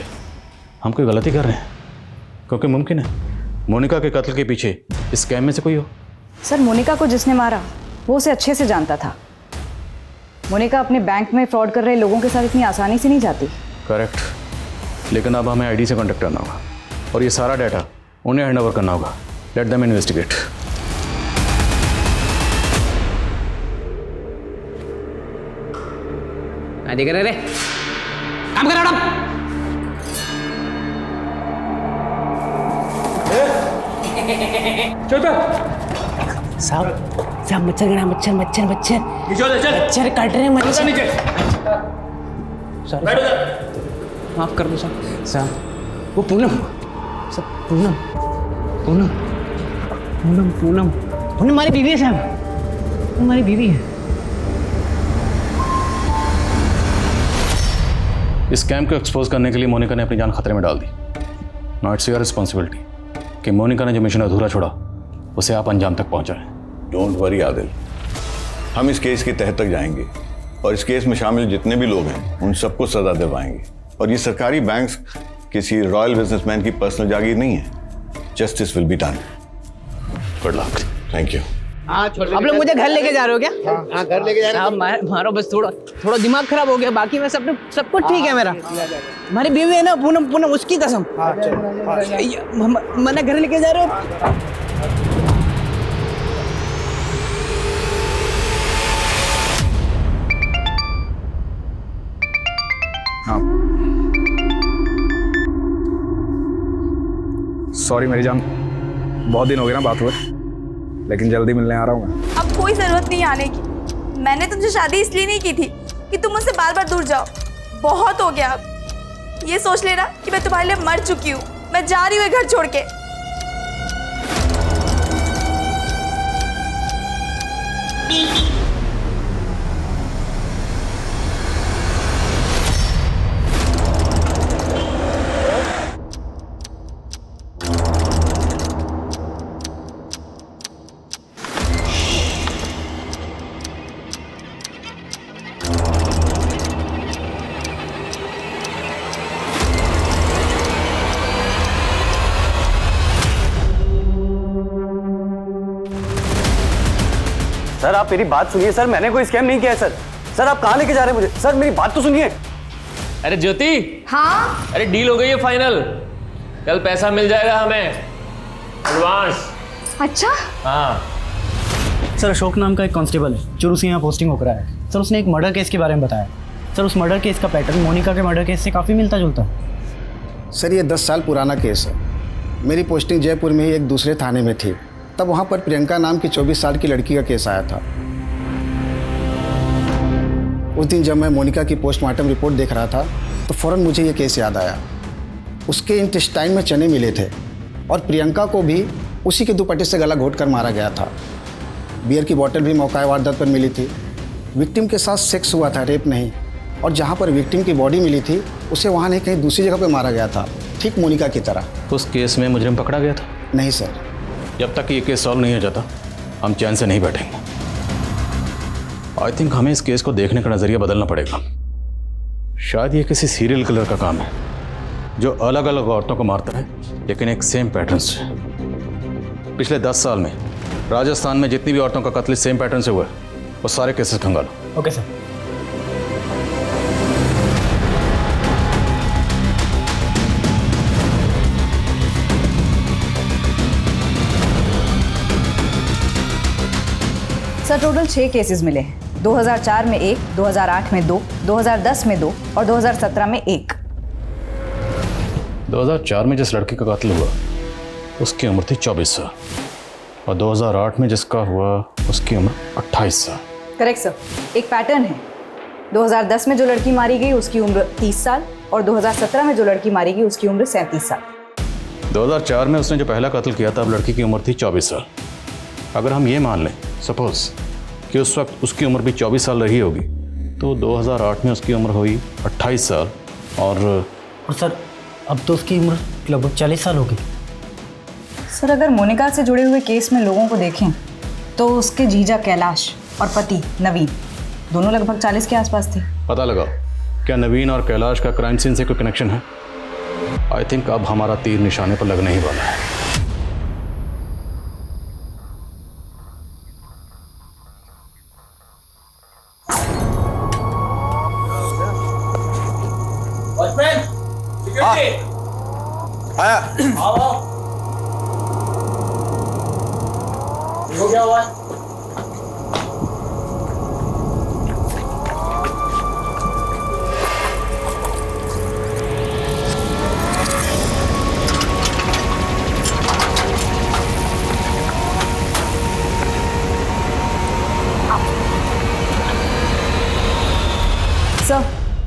हम कोई गलती कर रहे हैं? क्योंकि मुमकिन है मोनिका के कत्ल के पीछे इस स्कैम में से कोई हो। सर, मोनिका को जिसने मारा वो उसे अच्छे से जानता था। मोनिका अपने बैंक में फ्रॉड कर रहे लोगों के साथ इतनी आसानी से नहीं जाती। करेक्ट, लेकिन अब हमें आईडी से कांटेक्ट करना होगा और ये सारा डाटा उन्हें हैंड ओवर करना होगा। Let them investigate. देख रहे रे, काम कर रहा। साहब मच्छर गड़ा, मच्छर काट रहे हैं। माफ कर दो साहब। वो पूनम हमारी बीवी है साहब, हमारी बीवी है। इस स्कैम को एक्सपोज करने के लिए मोनिका ने अपनी जान खतरे में डाल दी। नाउ इट्स योर रिस्पॉन्सिबिलिटी कि मोनिका ने जो मिशन अधूरा छोड़ा उसे आप अंजाम तक पहुंचाएं। डोंट वरी आदिल, हम इस केस के तह तक जाएंगे और इस केस में शामिल जितने भी लोग हैं उन सबको सजा दिलवाएंगे। और ये सरकारी बैंक्स किसी रॉयल बिजनेसमैन की पर्सनल जागीर नहीं है। Justice will be done. Good luck. Thank you. आप लोग मुझे घर लेके जा रहे हो क्या? हाँ, घर लेके जा रहे हैं। मारो बस थोड़ा दिमाग खराब हो गया, बाकी मैं सब कुछ ठीक है मेरा। हमारी बीवी है ना पूनम, उसकी कसम मैंने घर लेके जा रहे हो। सॉरी मेरी जान, बहुत दिन हो गए ना बात हुए, लेकिन जल्दी मिलने आ रहा हूँ मैं। अब कोई जरूरत नहीं आने की। मैंने तुमसे शादी इसलिए नहीं की थी कि तुम मुझसे बार बार दूर जाओ। बहुत हो गया अब। ये सोच लेना कि मैं तुम्हारे लिए मर चुकी हूँ। मैं जा रही हूँ घर छोड़ के। सर आप मेरी बात सुनिए सर, मैंने कोई स्कैम नहीं किया है सर। सर आप कहाँ लेके जा रहे हैं मुझे? सर मेरी बात तो सुनिए। अरे ज्योति, हाँ अरे डील हो गई है फाइनल, कल पैसा मिल जाएगा हमें एडवांस। अच्छा हाँ सर, अशोक नाम का एक कांस्टेबल है जो उसी यहाँ पोस्टिंग होकर आया है। सर उसने एक मर्डर केस के बारे में बताया। सर उस मर्डर केस का पैटर्न मोनिका के मर्डर केस से काफ़ी मिलता जुलता है। सर ये 10 साल पुराना केस है। मेरी पोस्टिंग जयपुर में ही एक दूसरे थाने में थी, तब वहाँ पर प्रियंका नाम की 24 साल की लड़की का केस आया था। उस दिन जब मैं मोनिका की पोस्टमार्टम रिपोर्ट देख रहा था तो फ़ौरन मुझे ये केस याद आया। उसके इंटेस्टाइन में चने मिले थे और प्रियंका को भी उसी के दुपट्टे से गला घोट कर मारा गया था। बियर की बोतल भी मौका वारदात पर मिली थी। विक्टिम के साथ सेक्स हुआ था, रेप नहीं। और जहाँ पर विक्टिम की बॉडी मिली थी उसे वहाँ नहीं कहीं दूसरी जगह पर मारा गया था, ठीक मोनिका की तरह। उस केस में मुजरिम पकड़ा गया था? नहीं सर। जब तक ये केस सॉल्व नहीं हो जाता हम चैन से नहीं बैठेंगे। आई थिंक हमें इस केस को देखने का नज़रिया बदलना पड़ेगा। शायद ये किसी सीरियल किलर का काम है जो अलग अलग औरतों को मारता है लेकिन एक सेम पैटर्न से। पिछले 10 साल में राजस्थान में जितनी भी औरतों का कत्ल सेम पैटर्न से हुआ है वो सारे केसेस खंगालो। Okay sir. Sir total 6 cases मिले हैं। 2004 में 1, 2008 में 2, 2010 में 2 और 2017 में 1। 2004 में जिस लड़की का कत्ल हुआ उसकी उम्र थी 24 साल और 2008 में जिसका हुआ उसकी उम्र 28 साल। Correct sir. एक पैटर्न है। 2010 में जो लड़की मारी गई उसकी उम्र 30 साल और 2017 में जो लड़की मारी गई उसकी उम्र 37 साल। 2004 में उसने जो पहला कत्ल किया था अब लड़की की उम्र थी 24 साल। अगर हम ये मान लें सपोज कि उस वक्त उसकी उम्र भी 24 साल रही होगी तो 2008 में उसकी उम्र हुई 28 साल और सर अब तो उसकी उम्र लगभग 40 साल हो गई। सर अगर मोनिका से जुड़े हुए केस में लोगों को देखें तो उसके जीजा कैलाश और पति नवीन दोनों लगभग 40 के आसपास थे। पता लगाओ क्या नवीन और कैलाश का क्राइम सीन से कोई कनेक्शन है? आई थिंक अब हमारा तीर निशाने पर लगने ही वाला है। आया हो गया हुआ सर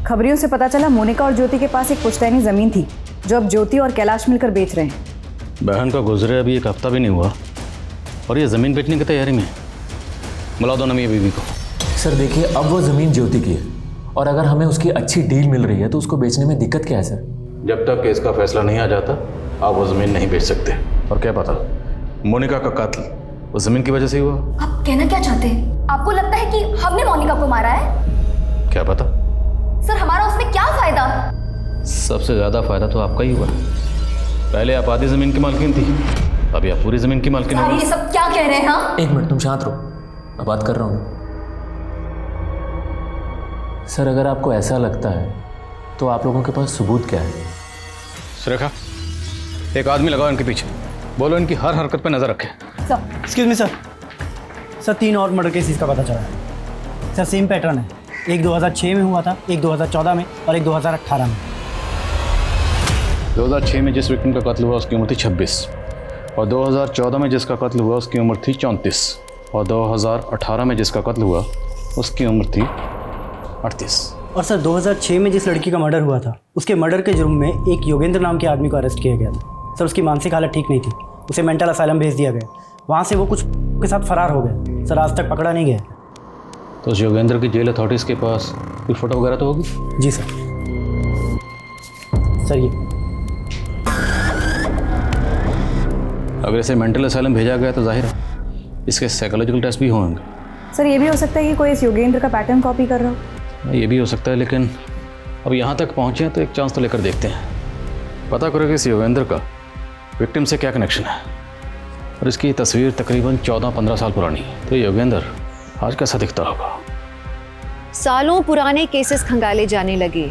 खबरियों से पता चला मोनिका और ज्योति के पास एक पुश्तैनी जमीन थी जो अब ज्योति और कैलाश मिलकर बेच रहे हैं। बहन का गुजरे अभी एक हफ्ता भी नहीं हुआ और ये ज़मीन बेचने की तैयारी में। बुला दो ना मियां बीवी को। सर देखिए, अब वो ज़मीन ज्योति की है और अगर हमें उसकी अच्छी डील मिल रही है तो उसको बेचने में दिक्कत क्या है सर? जब तक केस का फैसला नहीं आ जाता आप वो ज़मीन नहीं बेच सकते। और क्या पता मोनिका का कत्ल उस ज़मीन की वजह से हुआ। आप कहना क्या चाहते हैं? आपको लगता है कि हमने मोनिका को मारा है? क्या पता। सर हमारा उसमें क्या फायदा? सबसे ज़्यादा फायदा तो आपका ही हुआ। पहले आप आधी ज़मीन की मालकिन थी, अभी आप पूरी ज़मीन की मालकिन हो। ये सब क्या कह रहे हैं? हाँ एक मिनट तुम शांत रहो, मैं बात कर रहा हूँ। सर अगर आपको ऐसा लगता है तो आप लोगों के पास सबूत क्या है? सुरेखा एक आदमी लगाओ इनके पीछे, बोलो इनकी हर हरकत पे नज़र रखें। सर एक्सक्यूज मी सर, 3 और मर्डर केसेस का पता चला है सर। सेम पैटर्न है, एक 2006 में हुआ था, एक 2014 में और एक 2018 में। 2006 में जिस विक्टिम का कत्ल हुआ उसकी उम्र थी 26 और 2014 में जिसका कत्ल हुआ उसकी उम्र थी 34 और 2018 में जिसका कत्ल हुआ उसकी उम्र थी 38। और सर 2006 में जिस लड़की का मर्डर हुआ था उसके मर्डर के जुर्म में एक योगेंद्र नाम के आदमी को अरेस्ट किया गया था। सर उसकी मानसिक हालत ठीक नहीं थी, उसे मेंटल असाइलम भेज दिया गया। वहाँ से वो कुछ के साथ फरार हो गया। सर आज तक पकड़ा नहीं गया। तो उस योगेंद्र की जेल अथॉरिटीज़ के पास कोई फ़ोटो वगैरह तो होगी? जी सर। सर ये अगर इसे मेंटल असाइलम भेजा गया तो जाहिर है इसके साइकोलॉजिकल टेस्ट भी होंगे। सर ये भी हो सकता है कि कोई इस योगेंद्र का पैटर्न कॉपी कर रहा हो। ये भी हो सकता है, लेकिन अब यहाँ तक पहुँचे हैं तो एक चांस तो लेकर देखते हैं। पता करो कि इस योगेंद्र का विक्टिम से क्या कनेक्शन है। और इसकी तस्वीर तकरीबन 14-15 साल पुरानी है, तो योगेंद्र आज कैसा दिखता होगा। सालों पुराने केसेस खंगाले जाने लगे,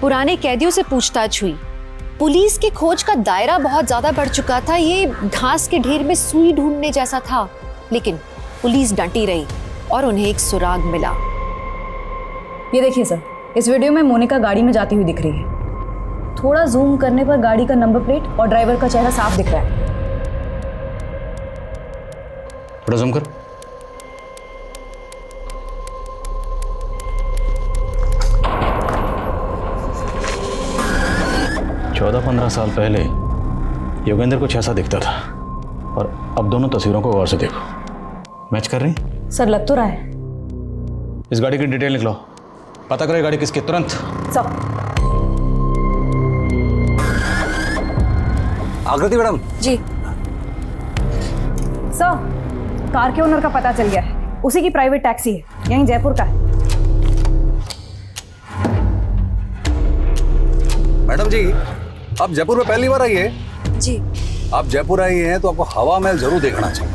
पुराने कैदियों से पूछताछ हुई, पुलिस की खोज का दायरा बहुत ज्यादा बढ़ चुका था। ये घास के ढेर में सुई ढूंढने जैसा था, लेकिन पुलिस डटी रही और उन्हें एक सुराग मिला। ये देखिए सर, इस वीडियो में मोनिका गाड़ी में जाती हुई दिख रही है। थोड़ा जूम करने पर गाड़ी का नंबर प्लेट और ड्राइवर का चेहरा साफ दिख रहा है। थोड़ा जूम कर। चौदह 15 साल पहले योगेंद्र कुछ ऐसा दिखता था और अब दोनों तस्वीरों को गौर से देखो, मैच कर रही? सर लग तो रहा है। इस गाड़ी की डिटेल निकलो, पता करो ये गाड़ी किसकी, तुरंत। सब आकृति मैडम। जी सर, कार के ओनर का पता चल गया है, उसी की प्राइवेट टैक्सी है, यहीं जयपुर का है। मैडम जी आप जयपुर में पहली बार आई है? जी। आप जयपुर आई हैं तो आपको हवा महल जरूर देखना चाहिए।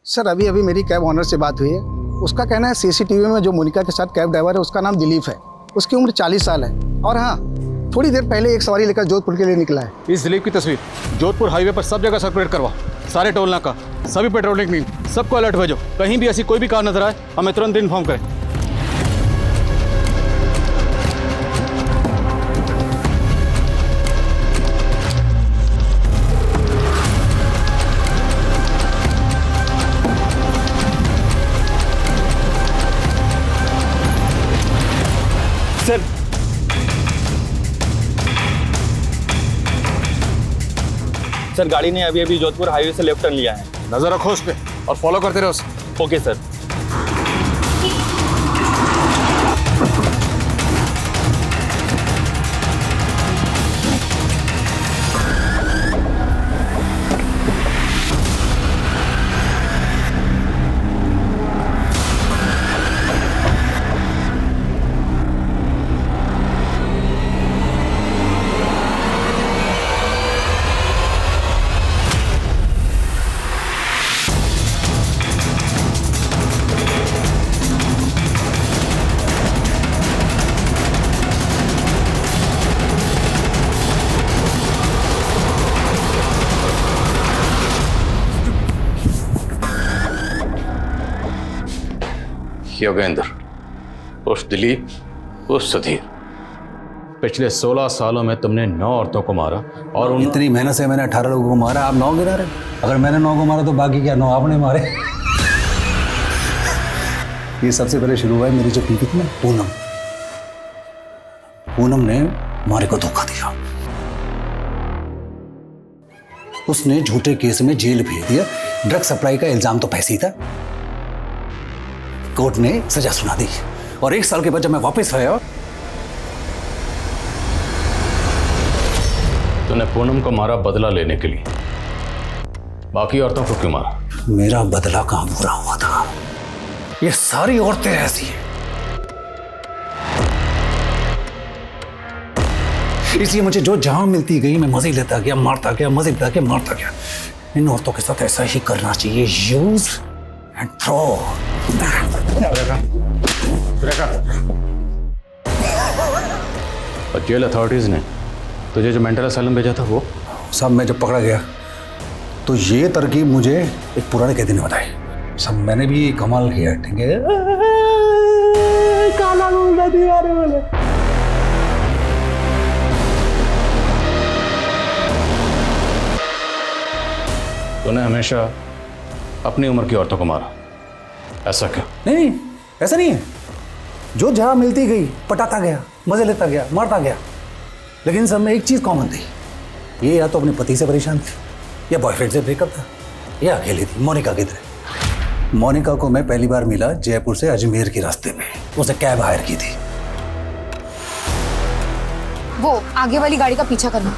सर अभी अभी मेरी कैब ऑनर से बात हुई है। उसका कहना है सीसीटीवी में जो मोनिका के साथ कैब ड्राइवर है उसका नाम दिलीप है, उसकी उम्र 40 साल है और हाँ थोड़ी देर पहले एक सवारी लेकर जोधपुर के लिए निकला है। इस दिलीप की तस्वीर जोधपुर हाईवे पर सब जगह सर्कुलेट करवा, सारे टोल नाका, सभी पेट्रोलिंग टीम, सबको अलर्ट भेजो। कहीं भी ऐसी कोई भी कार नजर आए हमें तुरंत इन्फॉर्म करें। सर सर गाड़ी ने अभी अभी जोधपुर हाईवे से लेफ्ट टर्न लिया है। नजर रखो उस पे और फॉलो करते रहो उसे। Okay sir. योगेंद्र उस दिलीप उस सुधीर, पिछले 16 सालों में तुमने 9 औरतों को मारा और इतनी मेहनत से मैंने 18 लोगों को मारा, आप 9 गिरा रहे। अगर मैंने 9 को मारा तो बाकी क्या 9 आपने मारे। ये सबसे पहले शुरू हुआ है मेरी जो बीवी थी ना पूनम। पूनम ने मारे को धोखा दिया, उसने झूठे केस में जेल भेज दिया। ड्रग सप्लाई का इल्जाम तो पैसे ही था। कोर्ट ने सजा सुना दी और 1 साल के बाद जब मैं वापस आया, तूने पूनम को मारा बदला लेने के लिए, बाकी औरतों को क्यों मारा? मेरा बदला कहां पूरा हुआ था। ये सारी औरतें ऐसी हैं, इसलिए मुझे जो जहां मिलती गई मैं मजे लेता गया, मारता गया, मजे लेता गया, मारता गया। इन औरतों के साथ ऐसा ही करना चाहिए, यूज एंड थ्रो। और जेल अथॉरिटीज ने तुझे जो मेंटल असाइलम भेजा था वो सब मैं जब पकड़ा गया तो ये तरकीब मुझे एक पुराने कैदी ने बताई। सब मैंने भी कमाल किया, ठीक है। काला बोला दीवार बोले। तूने हमेशा अपनी उम्र की औरतों को मारा, ऐसा क्यों? नहीं, ऐसा नहीं है। जो जहां मिलती गई पटाता गया, मजे लेता गया, मारता गया। लेकिन सब में एक चीज कॉमन थी, ये या तो अपने पति से परेशान थी, या बॉयफ्रेंड से ब्रेकअप था, या अकेली थी। मोनिका किधर? मोनिका को मैं पहली बार मिला जयपुर से अजमेर के रास्ते में। उसने कैब हायर की थी। वो आगे वाली गाड़ी का पीछा करना।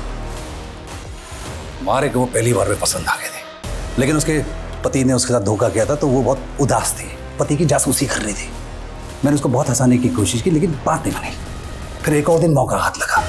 मारे को वो पहली बार में पसंद आ गए थे, लेकिन उसके पति ने उसके साथ धोखा किया था तो वो बहुत उदास थी, पति की जासूसी कर रही थी। मैंने उसको बहुत हंसाने की कोशिश की लेकिन बात नहीं बनी। फिर एक और दिन मौका हाथ लगा।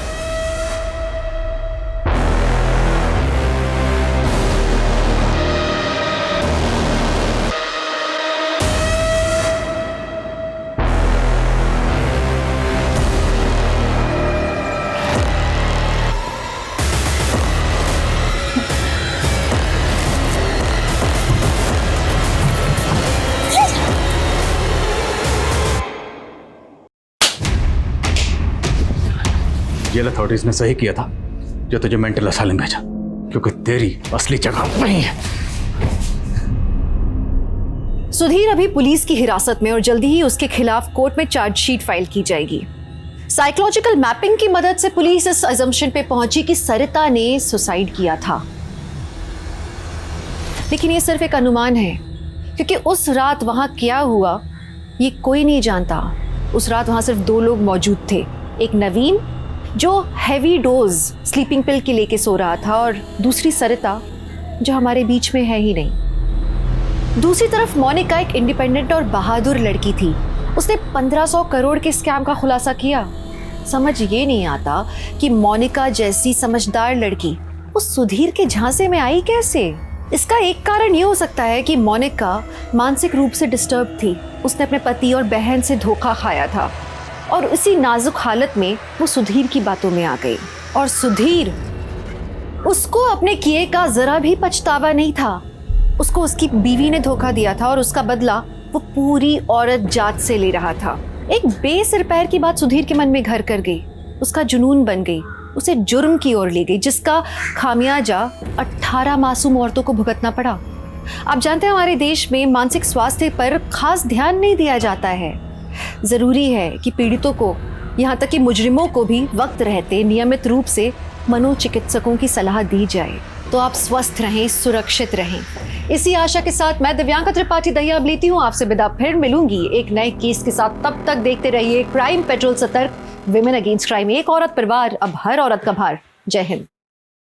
जेल अथॉरिटीज ने सही किया था जो तुझे मेंटल असाइलम भेजा, क्योंकि तेरी असली जगह वहीं है। सुधीर अभी पुलिस की हिरासत में और जल्दी ही उसके खिलाफ कोर्ट में चार्जशीट फाइल की जाएगी। साइकोलॉजिकल मैपिंग की मदद से पुलिस इस अजम्पशन पे पहुंची कि सरिता ने सुसाइड किया था, लेकिन ये सिर्फ एक अनुमान है, क्योंकि उस रात वहां क्या हुआ ये कोई नहीं जानता। उस रात वहां सिर्फ 2 लोग मौजूद थे, एक नवीन जो हैवी डोज स्लीपिंग पिल के लेके सो रहा था, और दूसरी सरिता जो हमारे बीच में है ही नहीं। दूसरी तरफ मोनिका एक इंडिपेंडेंट और बहादुर लड़की थी। उसने 1500 करोड़ के स्कैम का खुलासा किया। समझ ये नहीं आता कि मोनिका जैसी समझदार लड़की उस सुधीर के झांसे में आई कैसे। इसका एक कारण ये हो सकता है कि मोनिका मानसिक रूप से डिस्टर्ब थी। उसने अपने पति और बहन से धोखा खाया था और उसी नाजुक हालत में वो सुधीर की बातों में आ गई। और सुधीर, उसको अपने किए का जरा भी पछतावा नहीं था। उसको उसकी बीवी ने धोखा दिया था और उसका बदला वो पूरी औरत जात से ले रहा था। एक बेसिर पैर की बात सुधीर के मन में घर कर गई, उसका जुनून बन गई, उसे जुर्म की ओर ले गई, जिसका खामियाजा 18 मासूम औरतों को भुगतना पड़ा। आप जानते हैं हमारे देश में मानसिक स्वास्थ्य पर खास ध्यान नहीं दिया जाता है। जरूरी है कि पीड़ितों को, यहाँ तक कि मुजरिमों को भी वक्त रहते नियमित रूप से मनोचिकित्सकों की सलाह दी जाए। तो आप स्वस्थ रहें, सुरक्षित रहें। इसी आशा के साथ मैं दिव्यांका त्रिपाठी दहिया अब लेती हूँ आपसे विदा। फिर मिलूंगी एक नए केस के साथ। तब तक देखते रहिए क्राइम पेट्रोल सतर्क, विमेन अगेंस्ट क्राइम, एक औरत पर वार, अब हर औरत का भार। जय हिंद।